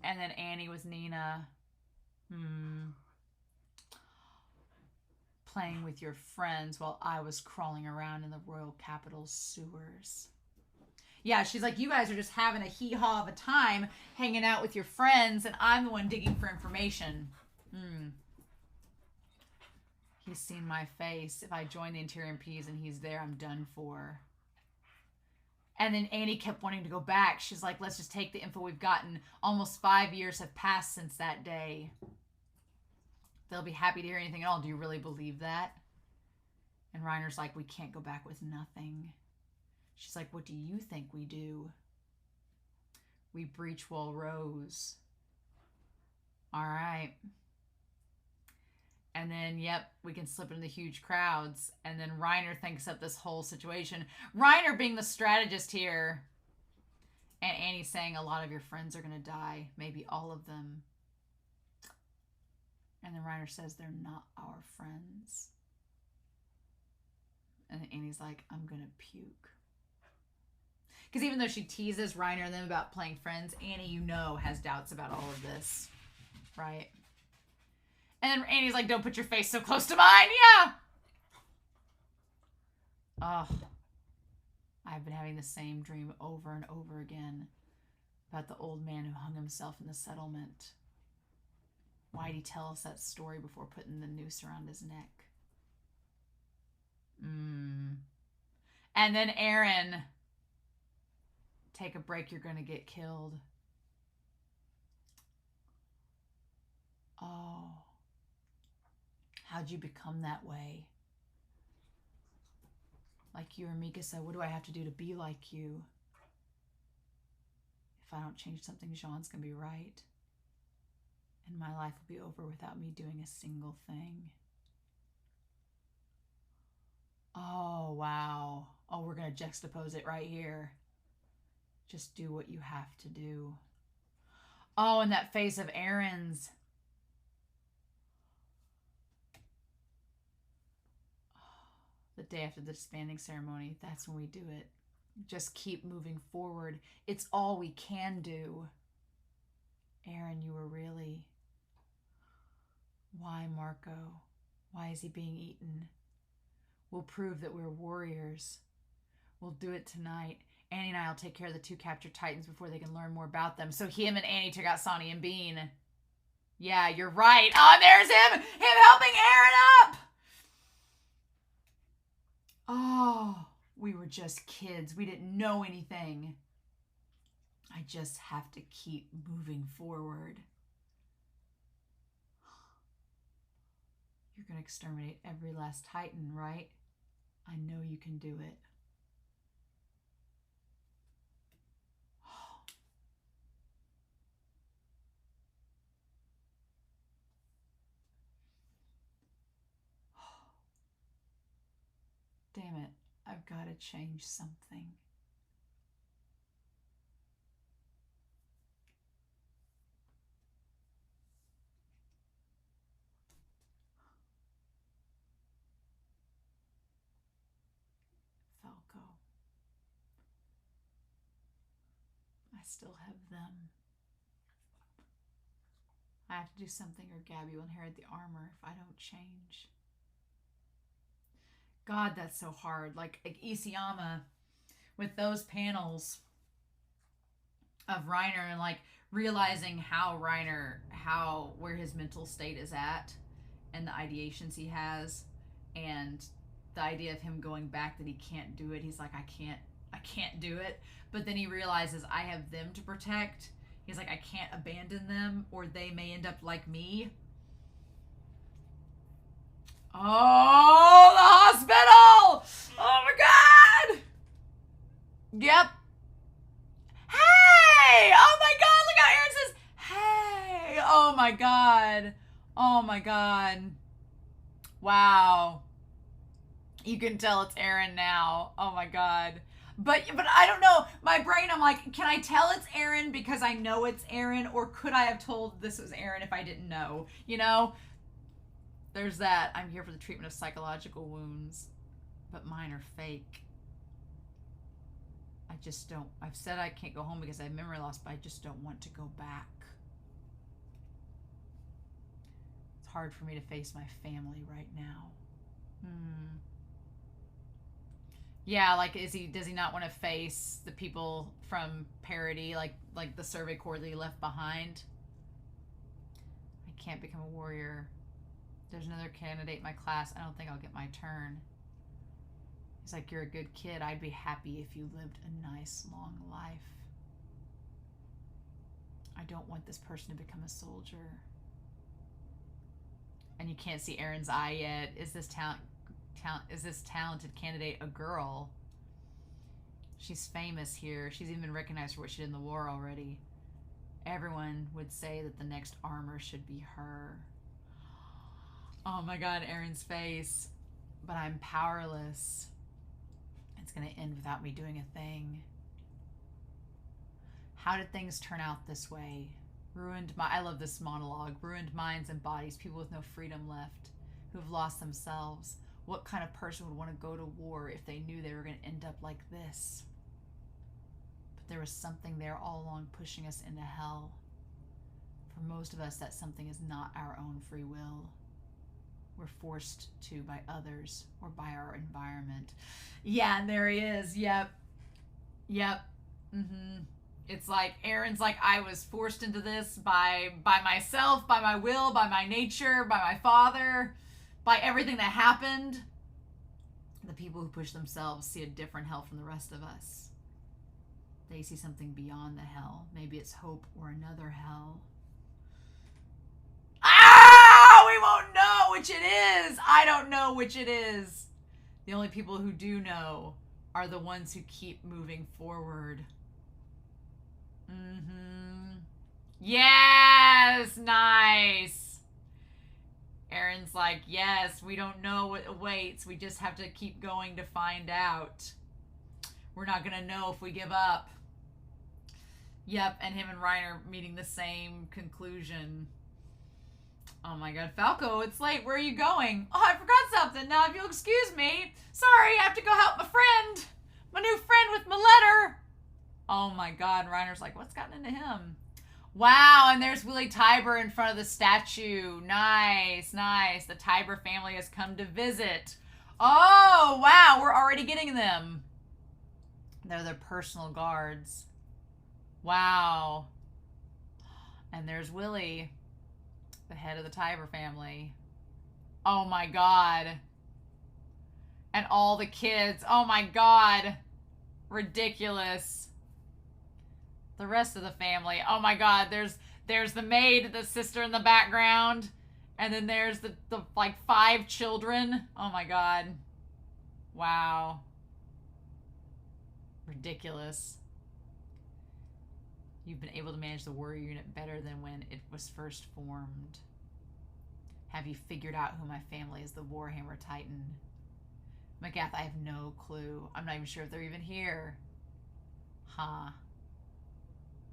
And then Annie was Nina. Playing with your friends while I was crawling around in the royal capital's sewers. Yeah, she's like, you guys are just having a hee-haw of a time hanging out with your friends, and I'm the one digging for information. He's seen my face. If I join the Interior MPs and he's there, I'm done for. And then Annie kept wanting to go back. She's like, let's just take the info we've gotten. Almost 5 years have passed since that day. They'll be happy to hear anything at all. Do you really believe that? And Reiner's like, we can't go back with nothing. She's like, what do you think we do? We breach Wall Rose. All right. And then, yep, we can slip into the huge crowds. And then Reiner thinks up this whole situation. Reiner being the strategist here. And Annie's saying a lot of your friends are going to die. Maybe all of them. And then Reiner says they're not our friends. And Annie's like, I'm going to puke. Because even though she teases Reiner and them about playing friends, Annie, you know, has doubts about all of this. Right? And Annie's like, don't put your face so close to mine. Yeah. Oh. I've been having the same dream over and over again about the old man who hung himself in the settlement. Why'd he tell us that story before putting the noose around his neck? And then Eren, take a break, you're going to get killed. Oh. How'd you become that way? Like you or Mika said, what do I have to do to be like you? If I don't change something, Jean's going to be right. And my life will be over without me doing a single thing. Oh, wow. Oh, we're going to juxtapose it right here. Just do what you have to do. Oh, and that face of Eren's. The day after the disbanding ceremony, that's when we do it. Just keep moving forward. It's all we can do. Eren, you were really... Why, Marco? Why is he being eaten? We'll prove that we're warriors. We'll do it tonight. Annie and I will take care of the 2 captured Titans before they can learn more about them. So him and Annie took out Sonny and Bean. Yeah, you're right. Oh, there's him! Him helping Eren up! Oh, we were just kids. We didn't know anything. I just have to keep moving forward. You're going to exterminate every last Titan, right? I know you can do it. Damn it, I've got to change something. Falco. I still have them. I have to do something or Gabby will inherit the armor if I don't change. God, that's so hard. Like Isayama with those panels of Reiner and like realizing how Reiner, where his mental state is at and the ideations he has and the idea of him going back that he can't do it. He's like, I can't do it. But then he realizes I have them to protect. He's like, I can't abandon them or they may end up like me. Oh, the hospital! Oh my God! Yep. Hey! Oh my God! Look how Eren says, hey! Oh my God! Oh my God! Wow. You can tell it's Eren now. Oh my God. But I don't know. My brain, I'm like, can I tell it's Eren because I know it's Eren, or could I have told this was Eren if I didn't know? You know? There's that. I'm here for the treatment of psychological wounds, but mine are fake. I just don't. I've said I can't go home because I have memory loss, but I just don't want to go back. It's hard for me to face my family right now. Yeah, like does he not want to face the people from Paradis, like the Survey Corps that he left behind? I can't become a warrior. There's another candidate in my class. I don't think I'll get my turn. He's like, you're a good kid. I'd be happy if you lived a nice, long life. I don't want this person to become a soldier. And you can't see Eren's eye yet. Is this Is this talented candidate a girl? She's famous here. She's even been recognized for what she did in the war already. Everyone would say that the next armor should be her. Oh my god, Eren's face. But I'm powerless. It's gonna end without me doing a thing. How did things turn out this way? I love this monologue. Ruined minds and bodies, people with no freedom left, who have lost themselves. What kind of person would want to go to war if they knew they were going to end up like this? But there was something there all along pushing us into hell. For most of us, that something is not our own free will. We're forced to by others or by our environment. Yeah, and there he is. Yep. It's like Eren's like, I was forced into this by myself, by my will, by my nature, by my father, by everything that happened. The people who push themselves see a different hell from the rest of us. They see something beyond the hell. Maybe it's hope or another hell. Ah! We won't know which it is. I don't know which it is. The only people who do know are the ones who keep moving forward. Yes, nice. Eren's like, yes, we don't know what awaits. We just have to keep going to find out. We're not going to know if we give up. Yep, and him and Reiner meeting the same conclusion. Oh my god, Falco, it's late. Where are you going? Oh, I forgot something. Now, if you'll excuse me. Sorry, I have to go help my friend. My new friend with my letter. Oh my god, Reiner's like, what's gotten into him? Wow, and there's Willie Tiber in front of the statue. Nice, nice. The Tiber family has come to visit. Oh, wow, we're already getting them. They're their personal guards. Wow. And there's Willie, the head of the Tiber family. Oh my god. And all the kids. Oh my god. Ridiculous. The rest of the family. Oh my god, there's the maid, the sister in the background, and then there's the like 5 children. Oh my god. Wow. Ridiculous. You've been able to manage the warrior unit better than when it was first formed. Have you figured out who my family is? The Warhammer Titan. Magath, I have no clue. I'm not even sure if they're even here. Huh.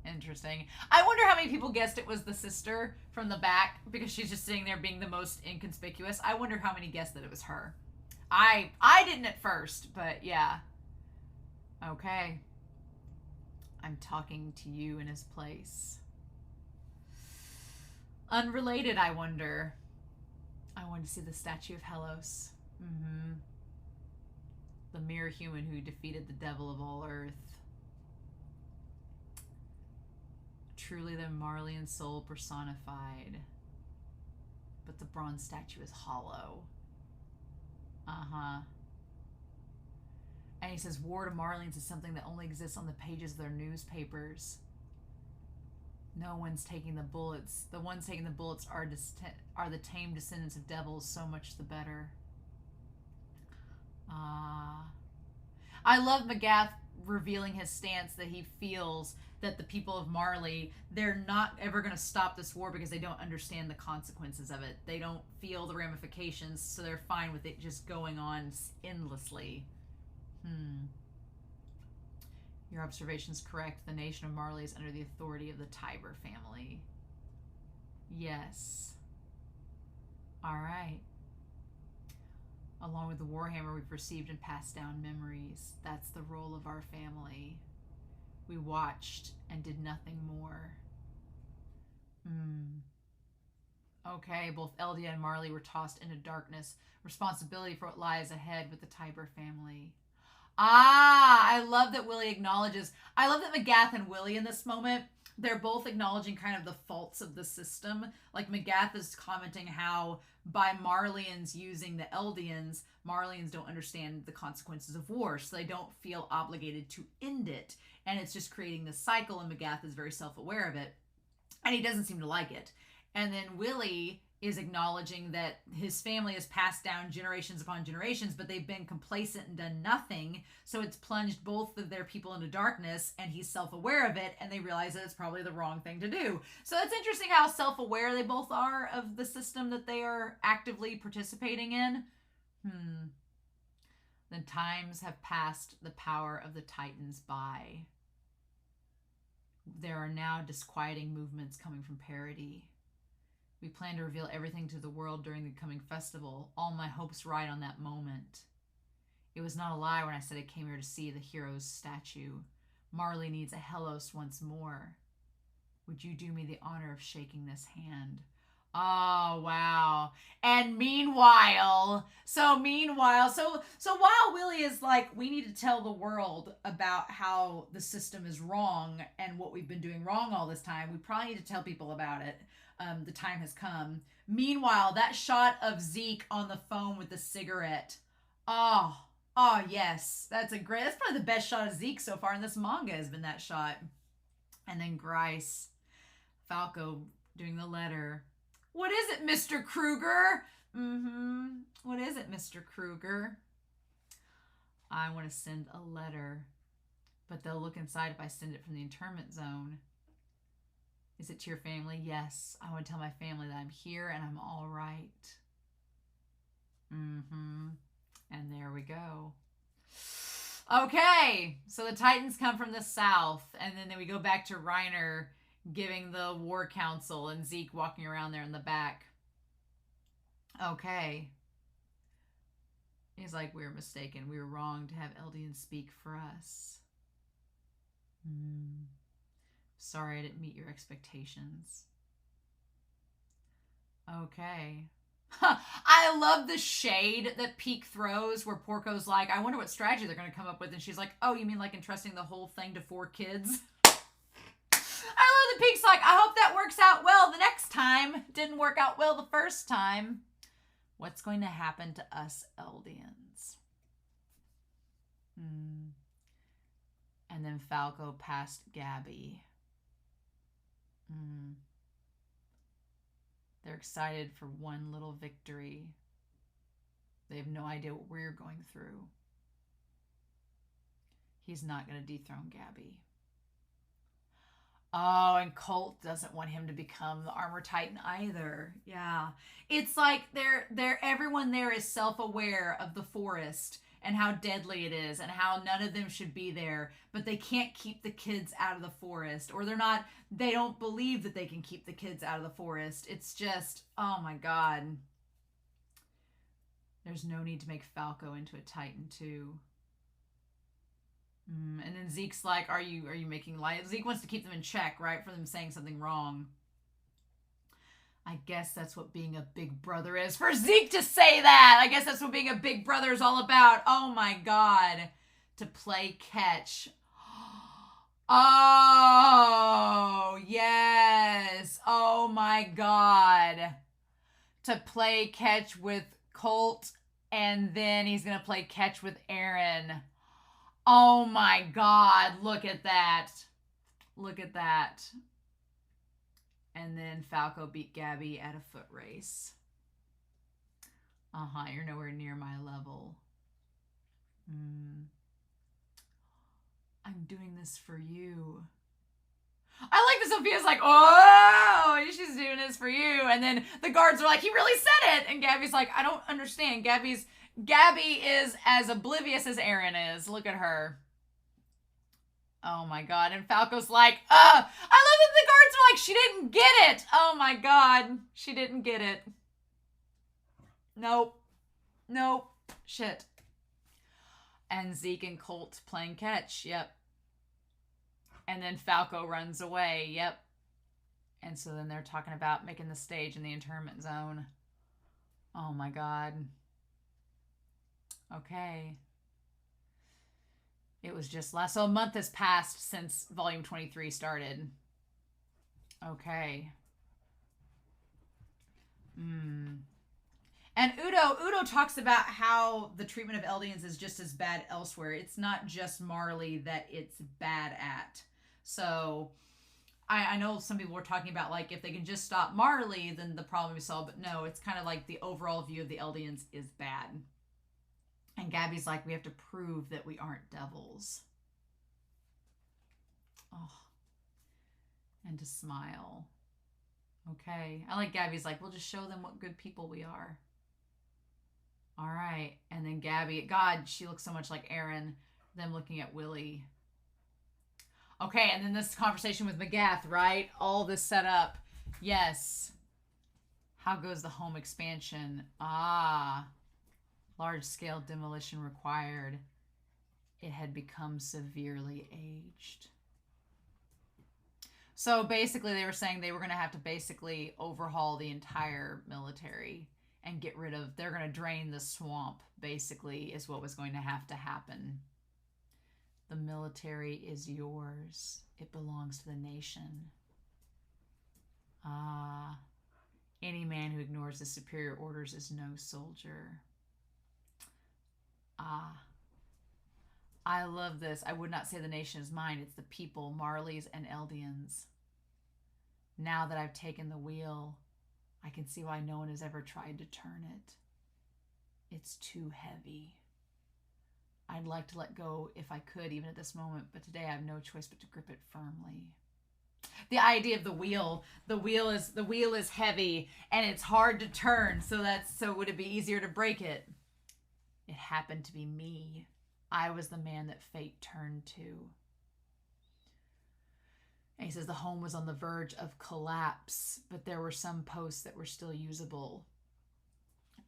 Interesting. I wonder how many people guessed it was the sister from the back because she's just sitting there being the most inconspicuous. I wonder how many guessed that it was her. I didn't at first, but yeah. Okay. I'm talking to you in his place. Unrelated, I wonder. I want to see the statue of Hellos. The mere human who defeated the devil of all earth. Truly the Marleyan soul personified. But the bronze statue is hollow. And he says, war to Marleyans is something that only exists on the pages of their newspapers. No one's taking the bullets. The ones taking the bullets are the tame descendants of devils, so much the better. I love Magath revealing his stance that he feels that the people of Marley, they're not ever going to stop this war because they don't understand the consequences of it. They don't feel the ramifications, so they're fine with it just going on endlessly. Your observation's correct. The nation of Marley is under the authority of the Tiber family. Yes. All right. Along with the Warhammer, we've received and passed down memories. That's the role of our family. We watched and did nothing more. Okay, both Eldia and Marley were tossed into darkness. Responsibility for what lies ahead with the Tiber family. I love that Willie acknowledges. I love that Magath and Willie in this moment, they're both acknowledging kind of the faults of the system. Like Magath is commenting how by Marleyans using the Eldians, Marleyans don't understand the consequences of war, so they don't feel obligated to end it. And it's just creating this cycle, and Magath is very self-aware of it. And he doesn't seem to like it. And then Willie is acknowledging that his family has passed down generations upon generations, but they've been complacent and done nothing. So it's plunged both of their people into darkness, and he's self-aware of it, and they realize that it's probably the wrong thing to do. So it's interesting how self-aware they both are of the system that they are actively participating in. Then times have passed the power of the Titans by. There are now disquieting movements coming from Paradis. We plan to reveal everything to the world during the coming festival. All my hopes ride on that moment. It was not a lie when I said I came here to see the hero's statue. Marley needs a Hellos once more. Would you do me the honor of shaking this hand? Oh, wow. And meanwhile, so while Willie is like, we need to tell the world about how the system is wrong and what we've been doing wrong all this time, we probably need to tell people about it. The time has come. Meanwhile, that shot of Zeke on the phone with the cigarette. Oh, yes. That's probably the best shot of Zeke so far in this manga has been that shot. And then Grice, Falco doing the letter. What is it, Mr. Kruger? What is it, Mr. Kruger? I want to send a letter, but they'll look inside if I send it from the internment zone. Is it to your family? Yes. I want to tell my family that I'm here and I'm all right. And there we go. Okay. So the Titans come from the south, and then we go back to Reiner giving the war council and Zeke walking around there in the back. Okay. He's like, we were mistaken. We were wrong to have Eldians speak for us. Sorry I didn't meet your expectations. Okay. I love the shade that Peak throws where Porco's like, I wonder what strategy they're going to come up with. And she's like, oh, you mean like entrusting the whole thing to 4 kids? I love that Peak's like, I hope that works out well the next time. Didn't work out well the first time. What's going to happen to us Eldians? And then Falco passed Gabby. They're excited for one little victory. They have no idea what we're going through. He's not going to dethrone Gabby. Oh, and Colt doesn't want him to become the Armor Titan either. Yeah. It's like everyone there is self-aware of the forest and how deadly it is and how none of them should be there, but they can't keep the kids out of the forest, or they don't believe that they can keep the kids out of the forest. It's just, oh my God. There's no need to make Falco into a Titan too. And then Zeke's like, are you making light? Zeke wants to keep them in check, right? For them saying something wrong. I guess that's what being a big brother is. For Zeke to say that, I guess that's what being a big brother is all about. Oh my God. To play catch. Oh, yes. Oh my God. To play catch with Colt, and then he's going to play catch with Eren. Oh my God, look at that. Look at that. And then Falco beat Gabby at a foot race. You're nowhere near my level. I'm doing this for you. I like that Sophia's like, oh, she's doing this for you. And then the guards are like, he really said it. And Gabby's like, I don't understand. Gabby is as oblivious as Eren is. Look at her. Oh my God. And Falco's like, I love that the guards are like, she didn't get it. Oh my God. She didn't get it. Nope. Shit. And Zeke and Colt playing catch. Yep. And then Falco runs away. Yep. And so then they're talking about making the stage in the internment zone. Oh my God. Okay. It was just so a month has passed since volume 23 started. Okay. And Udo talks about how the treatment of Eldians is just as bad elsewhere. It's not just Marley that it's bad at. So I know some people were talking about, like, if they can just stop Marley, then the problem is solved. But no, it's kind of like the overall view of the Eldians is bad. And Gabby's like, we have to prove that we aren't devils. Oh. And to smile. Okay. I like Gabby's like, we'll just show them what good people we are. All right. And then Gabby, God, she looks so much like Eren. Them looking at Willie. Okay, and then this conversation with McGath, right? All this set up. Yes. How goes the home expansion? Ah. Large-scale demolition required. It had become severely aged. So basically they were saying they were going to have to basically overhaul the entire military and get rid of, they're going to drain the swamp, basically, is what was going to have to happen. The military is yours. It belongs to the nation. Ah. Any man who ignores the superior orders is no soldier. Ah. I love this. I would not say the nation is mine. It's the people, Marleys and Eldians. Now that I've taken the wheel, I can see why no one has ever tried to turn it. It's too heavy. I'd like to let go if I could, even at this moment, but today I have no choice but to grip it firmly. The idea of the wheel is heavy and it's hard to turn, so would it be easier to break it? It happened to be me. I was the man that fate turned to. And he says the home was on the verge of collapse, but there were some posts that were still usable.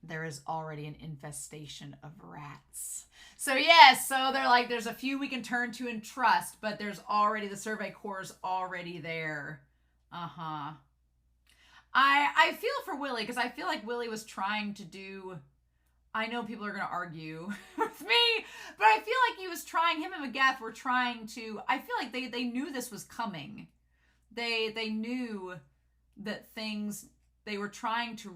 There is already an infestation of rats. So yes, so they're like, there's a few we can turn to and trust, but there's already, the Survey Corps already there. Uh-huh. I feel for Willie, because I feel like Willie was trying to do, I know people are going to argue with me, but I feel like he was trying, him and McGath were trying to, I feel like they knew this was coming. They knew that things, they were trying to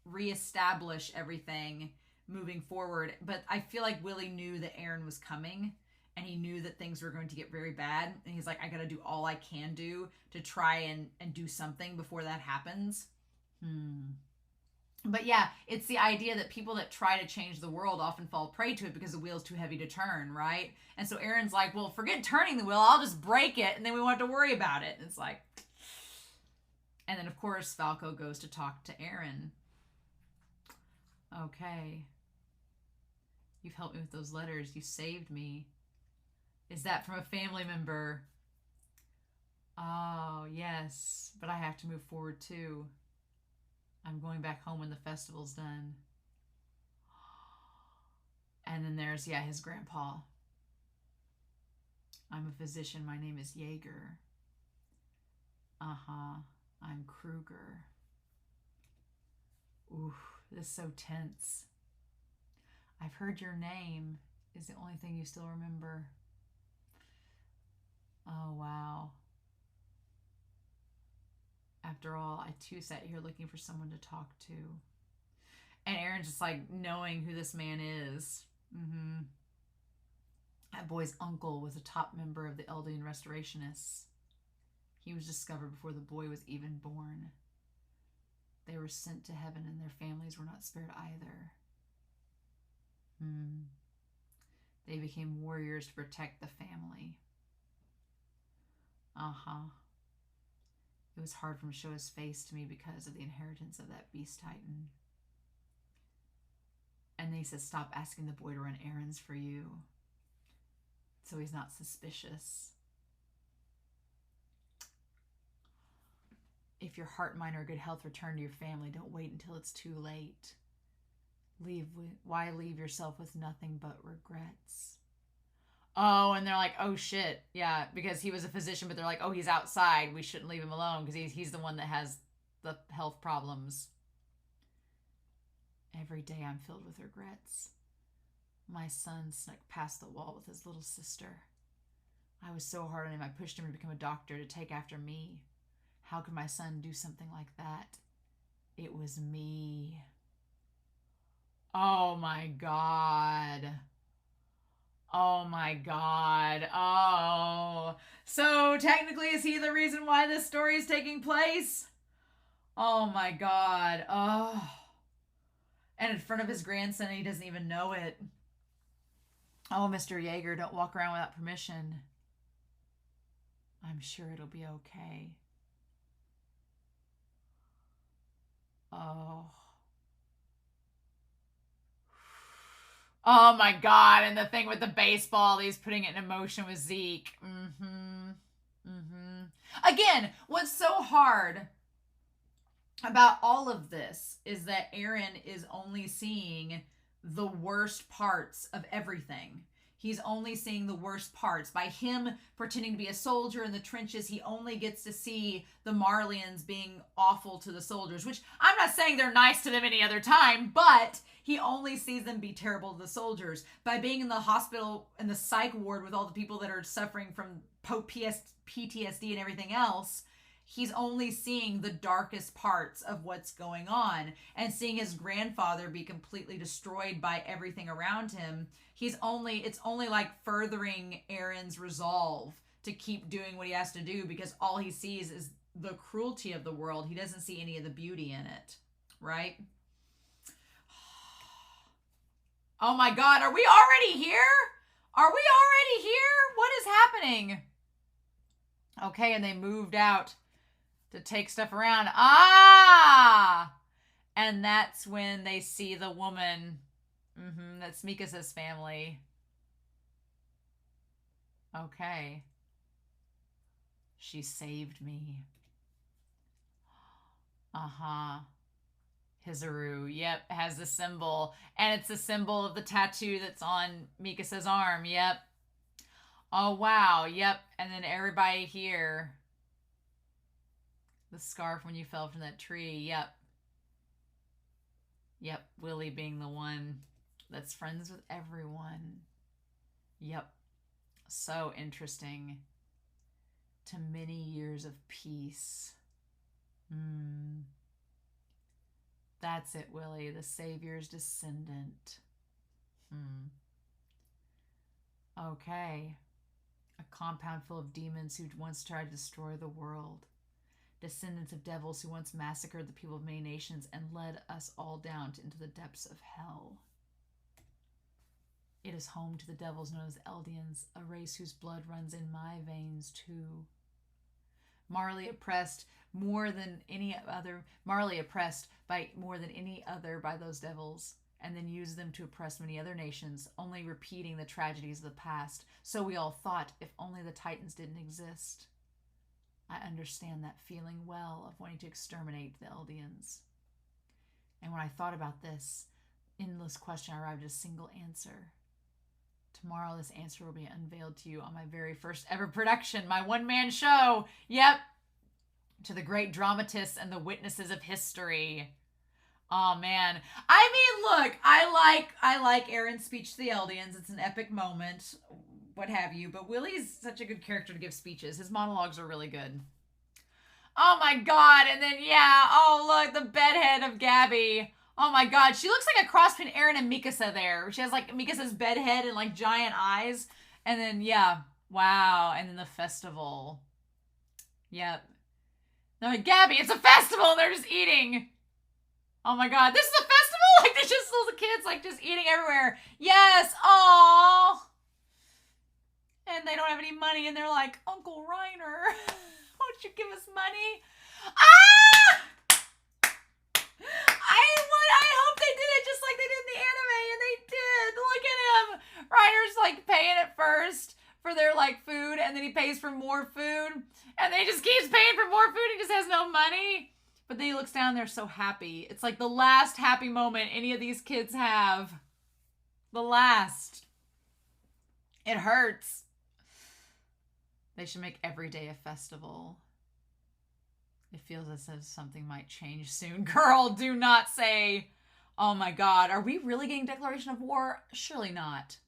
reestablish everything moving forward, but I feel like Willie knew that Eren was coming, and he knew that things were going to get very bad, and he's like, I gotta do all I can do to try and do something before that happens. But yeah, it's the idea that people that try to change the world often fall prey to it because the wheel's too heavy to turn, right? And so Eren's like, well, forget turning the wheel, I'll just break it, and then we won't have to worry about it. And it's like, and then of course Falco goes to talk to Eren. Okay. You've helped me with those letters. You saved me. Is that from a family member? Oh, yes. But I have to move forward too. I'm going back home when the festival's done. And then there's, yeah, his grandpa. I'm a physician. My name is Jaeger. Uh-huh. I'm Kruger. Ooh, this is so tense. I've heard your name is the only thing you still remember. Oh, wow. After all, I too sat here looking for someone to talk to. And Eren's just like knowing who this man is. That boy's uncle was a top member of the Eldian Restorationists. He was discovered before the boy was even born. They were sent to heaven and their families were not spared either. They became warriors to protect the family. Uh-huh. It was hard for him to show his face to me because of the inheritance of that beast titan. And they said, stop asking the boy to run errands for you, so he's not suspicious. If your heart and mind are in good health, return to your family. Don't wait until it's too late. Why leave yourself with nothing but regrets? Oh, and they're like, oh shit, yeah, because he was a physician, but they're like, oh, he's outside, we shouldn't leave him alone because he's the one that has the health problems. Every day I'm filled with regrets. My son snuck past the wall with his little sister. I was so hard on him, I pushed him to become a doctor to take after me. How could my son do something like that? It was me. Oh my God. Oh my god. Oh. So technically, is he the reason why this story is taking place? Oh my god. Oh. And in front of his grandson, he doesn't even know it. Oh, Mr. Yeager, don't walk around without permission. I'm sure it'll be okay. Oh. Oh my god, and the thing with the baseball, he's putting it in motion with Zeke. Again, what's so hard about all of this is that Eren is only seeing the worst parts of everything. He's only seeing the worst parts. By him pretending to be a soldier in the trenches, he only gets to see the Marleyans being awful to the soldiers, which I'm not saying they're nice to them any other time, but he only sees them be terrible to the soldiers. By being in the hospital, in the psych ward with all the people that are suffering from PTSD and everything else, he's only seeing the darkest parts of what's going on, and seeing his grandfather be completely destroyed by everything around him. It's only like furthering Eren's resolve to keep doing what he has to do, because all he sees is the cruelty of the world. He doesn't see any of the beauty in it, right? Oh my god, are we already here? Are we already here? What is happening? Okay, and they moved out to take stuff around. Ah! And that's when they see the woman. That's Mikasa's family. Okay. She saved me. Hizuru. Yep, has the symbol. And it's the symbol of the tattoo that's on Mikasa's arm. Yep. Oh, wow. Yep. And then everybody here. The scarf when you fell from that tree. Yep. Yep. Willie being the one that's friends with everyone. Yep. So interesting. To many years of peace. That's it, Willie. The Savior's descendant. Okay. A compound full of demons who once tried to destroy the world. Descendants of devils who once massacred the people of many nations and led us all down into the depths of hell. It is home to the devils known as Eldians, a race whose blood runs in my veins too. Marley oppressed by more than any other by those devils, and then used them to oppress many other nations, only repeating the tragedies of the past. So we all thought, if only the Titans didn't exist. I understand that feeling well of wanting to exterminate the Eldians. And when I thought about this endless question, I arrived at a single answer. Tomorrow this answer will be unveiled to you on my very first ever production, my one-man show. Yep. To the great dramatists and the witnesses of history. Oh man. I mean, look, I like Eren's speech to the Eldians. It's an epic moment, what have you. But Willie's such a good character to give speeches. His monologues are really good. Oh my god. And then, yeah. Oh, look, the bedhead of Gabby. Oh my god. She looks like a cross between Eren and Mikasa there. She has like Mikasa's bedhead and like giant eyes. And then, yeah. Wow. And then the festival. Yep. No, Gabby, it's a festival. They're just eating. Oh my god. This is a festival? Like, there's just little kids like just eating everywhere. Yes. Aww. And they don't have any money, and they're like, Uncle Reiner, won't you give us money? Ah! I hope they did it just like they did in the anime, and they did. Look at him. Reiner's like paying at first for their like food, and then he pays for more food, and then he just keeps paying for more food. He just has no money. But then he looks down, they're so happy. It's like the last happy moment any of these kids have. The last. It hurts. They should make every day a festival. It feels as if something might change soon. Girl, do not say, oh my god, are we really getting declaration of war? Surely not.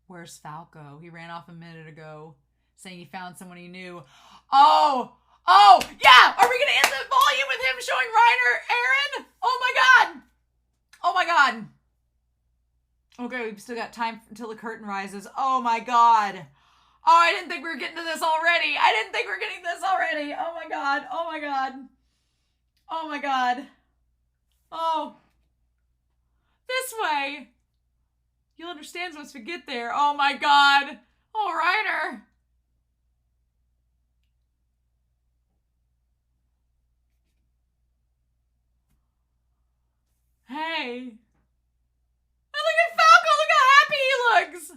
Where's Falco? He ran off a minute ago, saying he found someone he knew. Oh, yeah! Are we gonna end the volume with him showing Reiner Eren? Oh my god! Oh my god! Okay, we've still got time until the curtain rises. Oh my god. Oh, I didn't think we were getting to this already. I didn't think we were getting this already. Oh my god. Oh my god. Oh my god. Oh. This way. You'll understand once we get there. Oh my god. Oh, Reiner. Hey. And look at Falco. Look how happy he looks.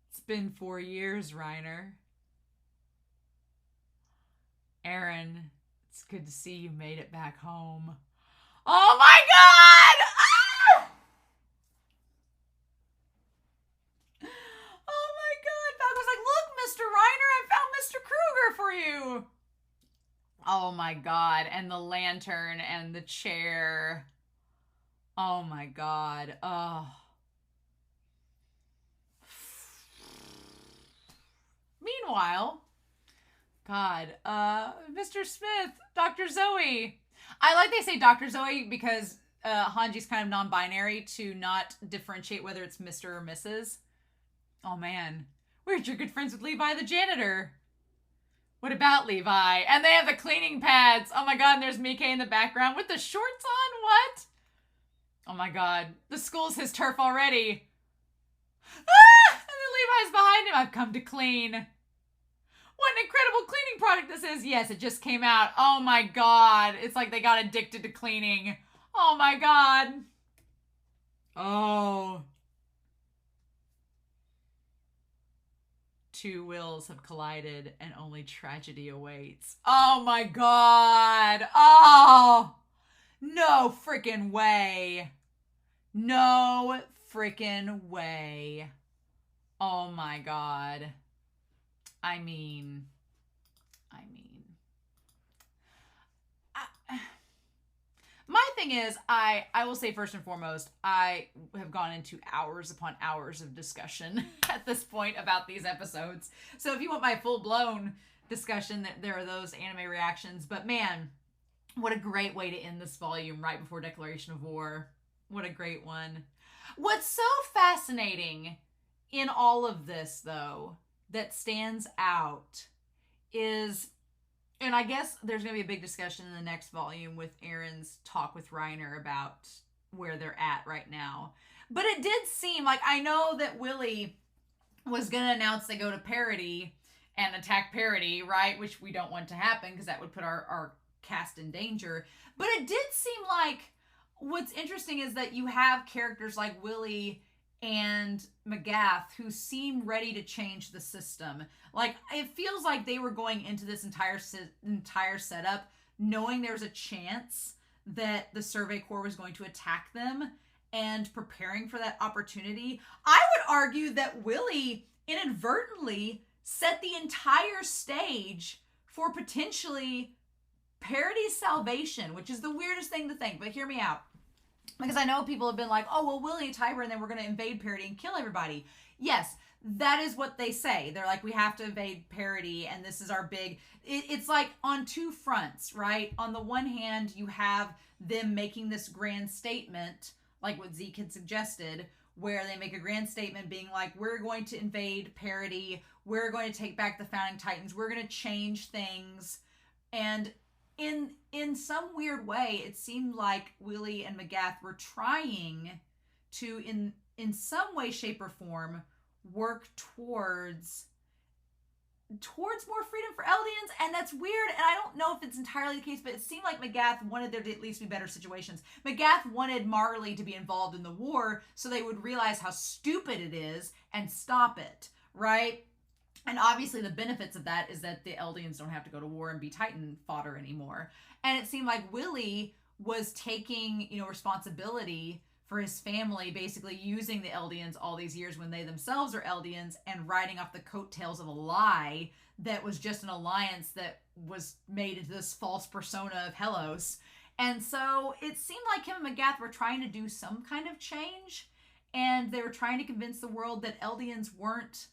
It's been 4 years, Reiner. Eren, it's good to see you made it back home. Oh my god! Ah! Oh my god. Falco's like, look, Mr. Reiner, I found Mr. Kruger for you. Oh my god. And the lantern and the chair. Oh my god. Oh. Meanwhile, God, Mr. Smith, Dr. Zoe. I like they say Dr. Zoe because Hanji's kind of non-binary to not differentiate whether it's Mr. or Mrs. Oh man, we're good friends with Levi the janitor. What about Levi? And they have the cleaning pads. Oh my god, and there's Mike in the background with the shorts on. What? Oh my god, the school's his turf already. Ah! And then Levi's behind him. I've come to clean. What an incredible cleaning product this is. Yes, it just came out. Oh my god. It's like they got addicted to cleaning. Oh my god. Oh. Two wills have collided and only tragedy awaits. Oh my god. Oh. No freaking way. No freaking way. Oh my god. I mean, my thing is, I will say first and foremost, I have gone into hours upon hours of discussion at this point about these episodes. So if you want my full-blown discussion, there are those anime reactions. But man, what a great way to end this volume right before Declaration of War. What a great one. What's so fascinating in all of this, though, that stands out is, and I guess there's going to be a big discussion in the next volume with Eren's talk with Reiner about where they're at right now. But it did seem like, I know that Willie was going to announce they go to Paradis and attack Paradis, right? Which we don't want to happen because that would put our cast in danger. But it did seem like what's interesting is that you have characters like Willie and Magath who seem ready to change the system. Like, it feels like they were going into this entire setup knowing there's a chance that the Survey Corps was going to attack them and preparing for that opportunity. I would argue that Willie inadvertently set the entire stage for potentially Paradis' salvation, which is the weirdest thing to think, but hear me out. Because I know people have been like, oh, well, Willie and Tiber, and then we're going to invade Paradis and kill everybody. Yes, that is what they say. They're like, we have to invade Paradis, and this is our big... It's like on two fronts, right? On the one hand, you have them making this grand statement, like what Zeke had suggested, where they make a grand statement being like, we're going to invade Paradis, we're going to take back the Founding Titans, we're going to change things, and... In some weird way, it seemed like Willie and Magath were trying to, in some way, shape, or form, work towards more freedom for Eldians, and that's weird, and I don't know if it's entirely the case, but it seemed like Magath wanted there to at least be better situations. Magath wanted Marley to be involved in the war so they would realize how stupid it is and stop it, right? And obviously the benefits of that is that the Eldians don't have to go to war and be Titan fodder anymore. And it seemed like Willie was taking, responsibility for his family, basically using the Eldians all these years when they themselves are Eldians and riding off the coattails of a lie that was just an alliance that was made into this false persona of Hellos. And so it seemed like him and Magath were trying to do some kind of change, and they were trying to convince the world that Eldians weren't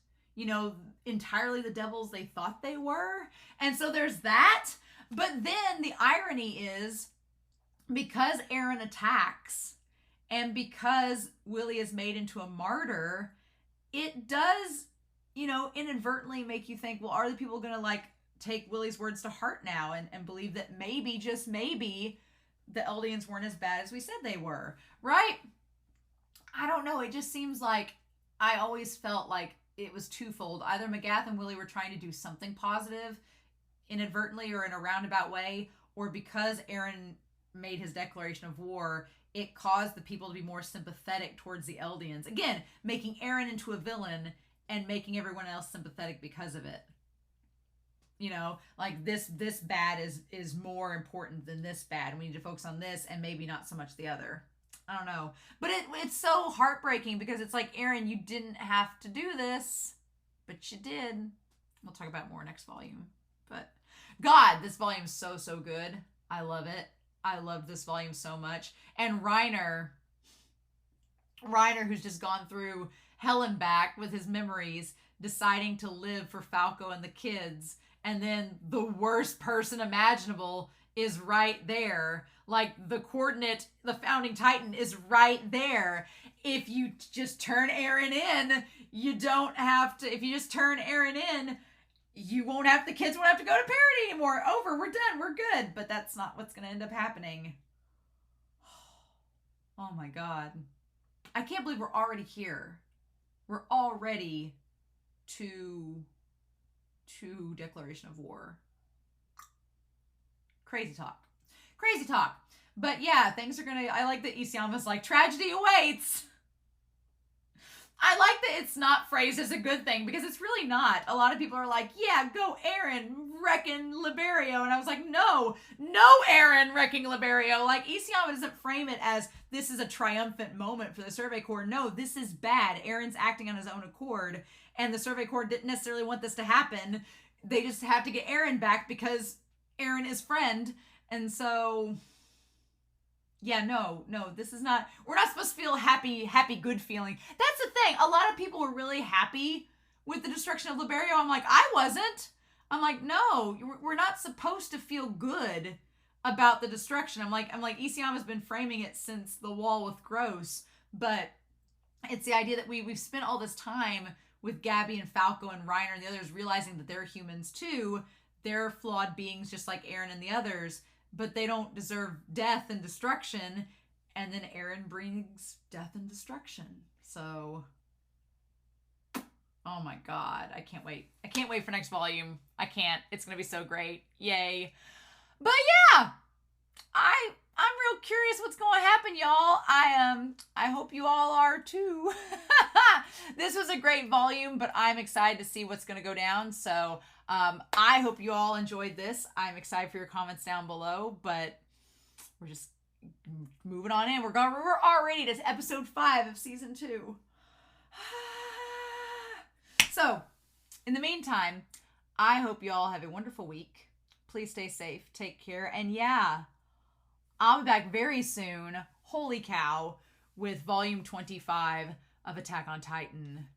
entirely the devils they thought they were. And so there's that. But then the irony is, because Eren attacks And because Willie is made into a martyr, it does, inadvertently make you think, well, are the people going to like take Willie's words to heart now and believe that maybe, just maybe, the Eldians weren't as bad as we said they were, right? I don't know. It just seems like I always felt like it was twofold. Either Magath and Willie were trying to do something positive inadvertently or in a roundabout way, or because Eren made his declaration of war, it caused the people to be more sympathetic towards the Eldians. Again, making Eren into a villain and making everyone else sympathetic because of it. Like this bad is more important than this bad, and we need to focus on this and maybe not so much the other. I don't know. But it's so heartbreaking because it's like, Eren, you didn't have to do this, but you did. We'll talk about it more next volume. But God, this volume is so, so good. I love it. I love this volume so much. And Reiner, who's just gone through hell and back with his memories, deciding to live for Falco and the kids. And then the worst person imaginable is right there. Like the coordinate, the founding titan is right there. If you just turn Eren in, you don't have to, if you just turn Eren in, you won't have, the kids won't have to go to Paradis anymore. Over, we're done, we're good. But that's not what's going to end up happening. Oh my God. I can't believe we're already here. We're already to declaration of war. Crazy talk. But yeah, things are gonna, I like that Isayama's like, tragedy awaits. I like that it's not phrased as a good thing, because it's really not. A lot of people are like, yeah, go Eren wrecking Liberio. And I was like, no Eren wrecking Liberio. Like, Isayama doesn't frame it as this is a triumphant moment for the Survey Corps. No, this is bad. Eren's acting on his own accord. And the Survey Corps didn't necessarily want this to happen. They just have to get Eren back because Eren is friend. And so, yeah, no, this is not, we're not supposed to feel happy, good feeling. That's the thing. A lot of people were really happy with the destruction of Liberio. I'm like, I wasn't. I'm like, no, we're not supposed to feel good about the destruction. I'm like, Isayama's been framing it since the wall with Gross, but it's the idea that we've spent all this time with Gabby and Falco and Reiner and the others realizing that they're humans too. They're flawed beings just like Eren and the others, but they don't deserve death and destruction. And then Eren brings death and destruction. So, oh my God, I can't wait. I can't wait for next volume. I can't. It's going to be so great. Yay. But yeah, I'm real curious what's going to happen, y'all. I hope you all are too. This was a great volume, but I'm excited to see what's going to go down. So, I hope you all enjoyed this. I'm excited for your comments down below, but we're just moving on in. We're already to episode 5 of season 2. So, in the meantime, I hope you all have a wonderful week. Please stay safe, take care, and yeah, I'll be back very soon, holy cow, with volume 25 of Attack on Titan.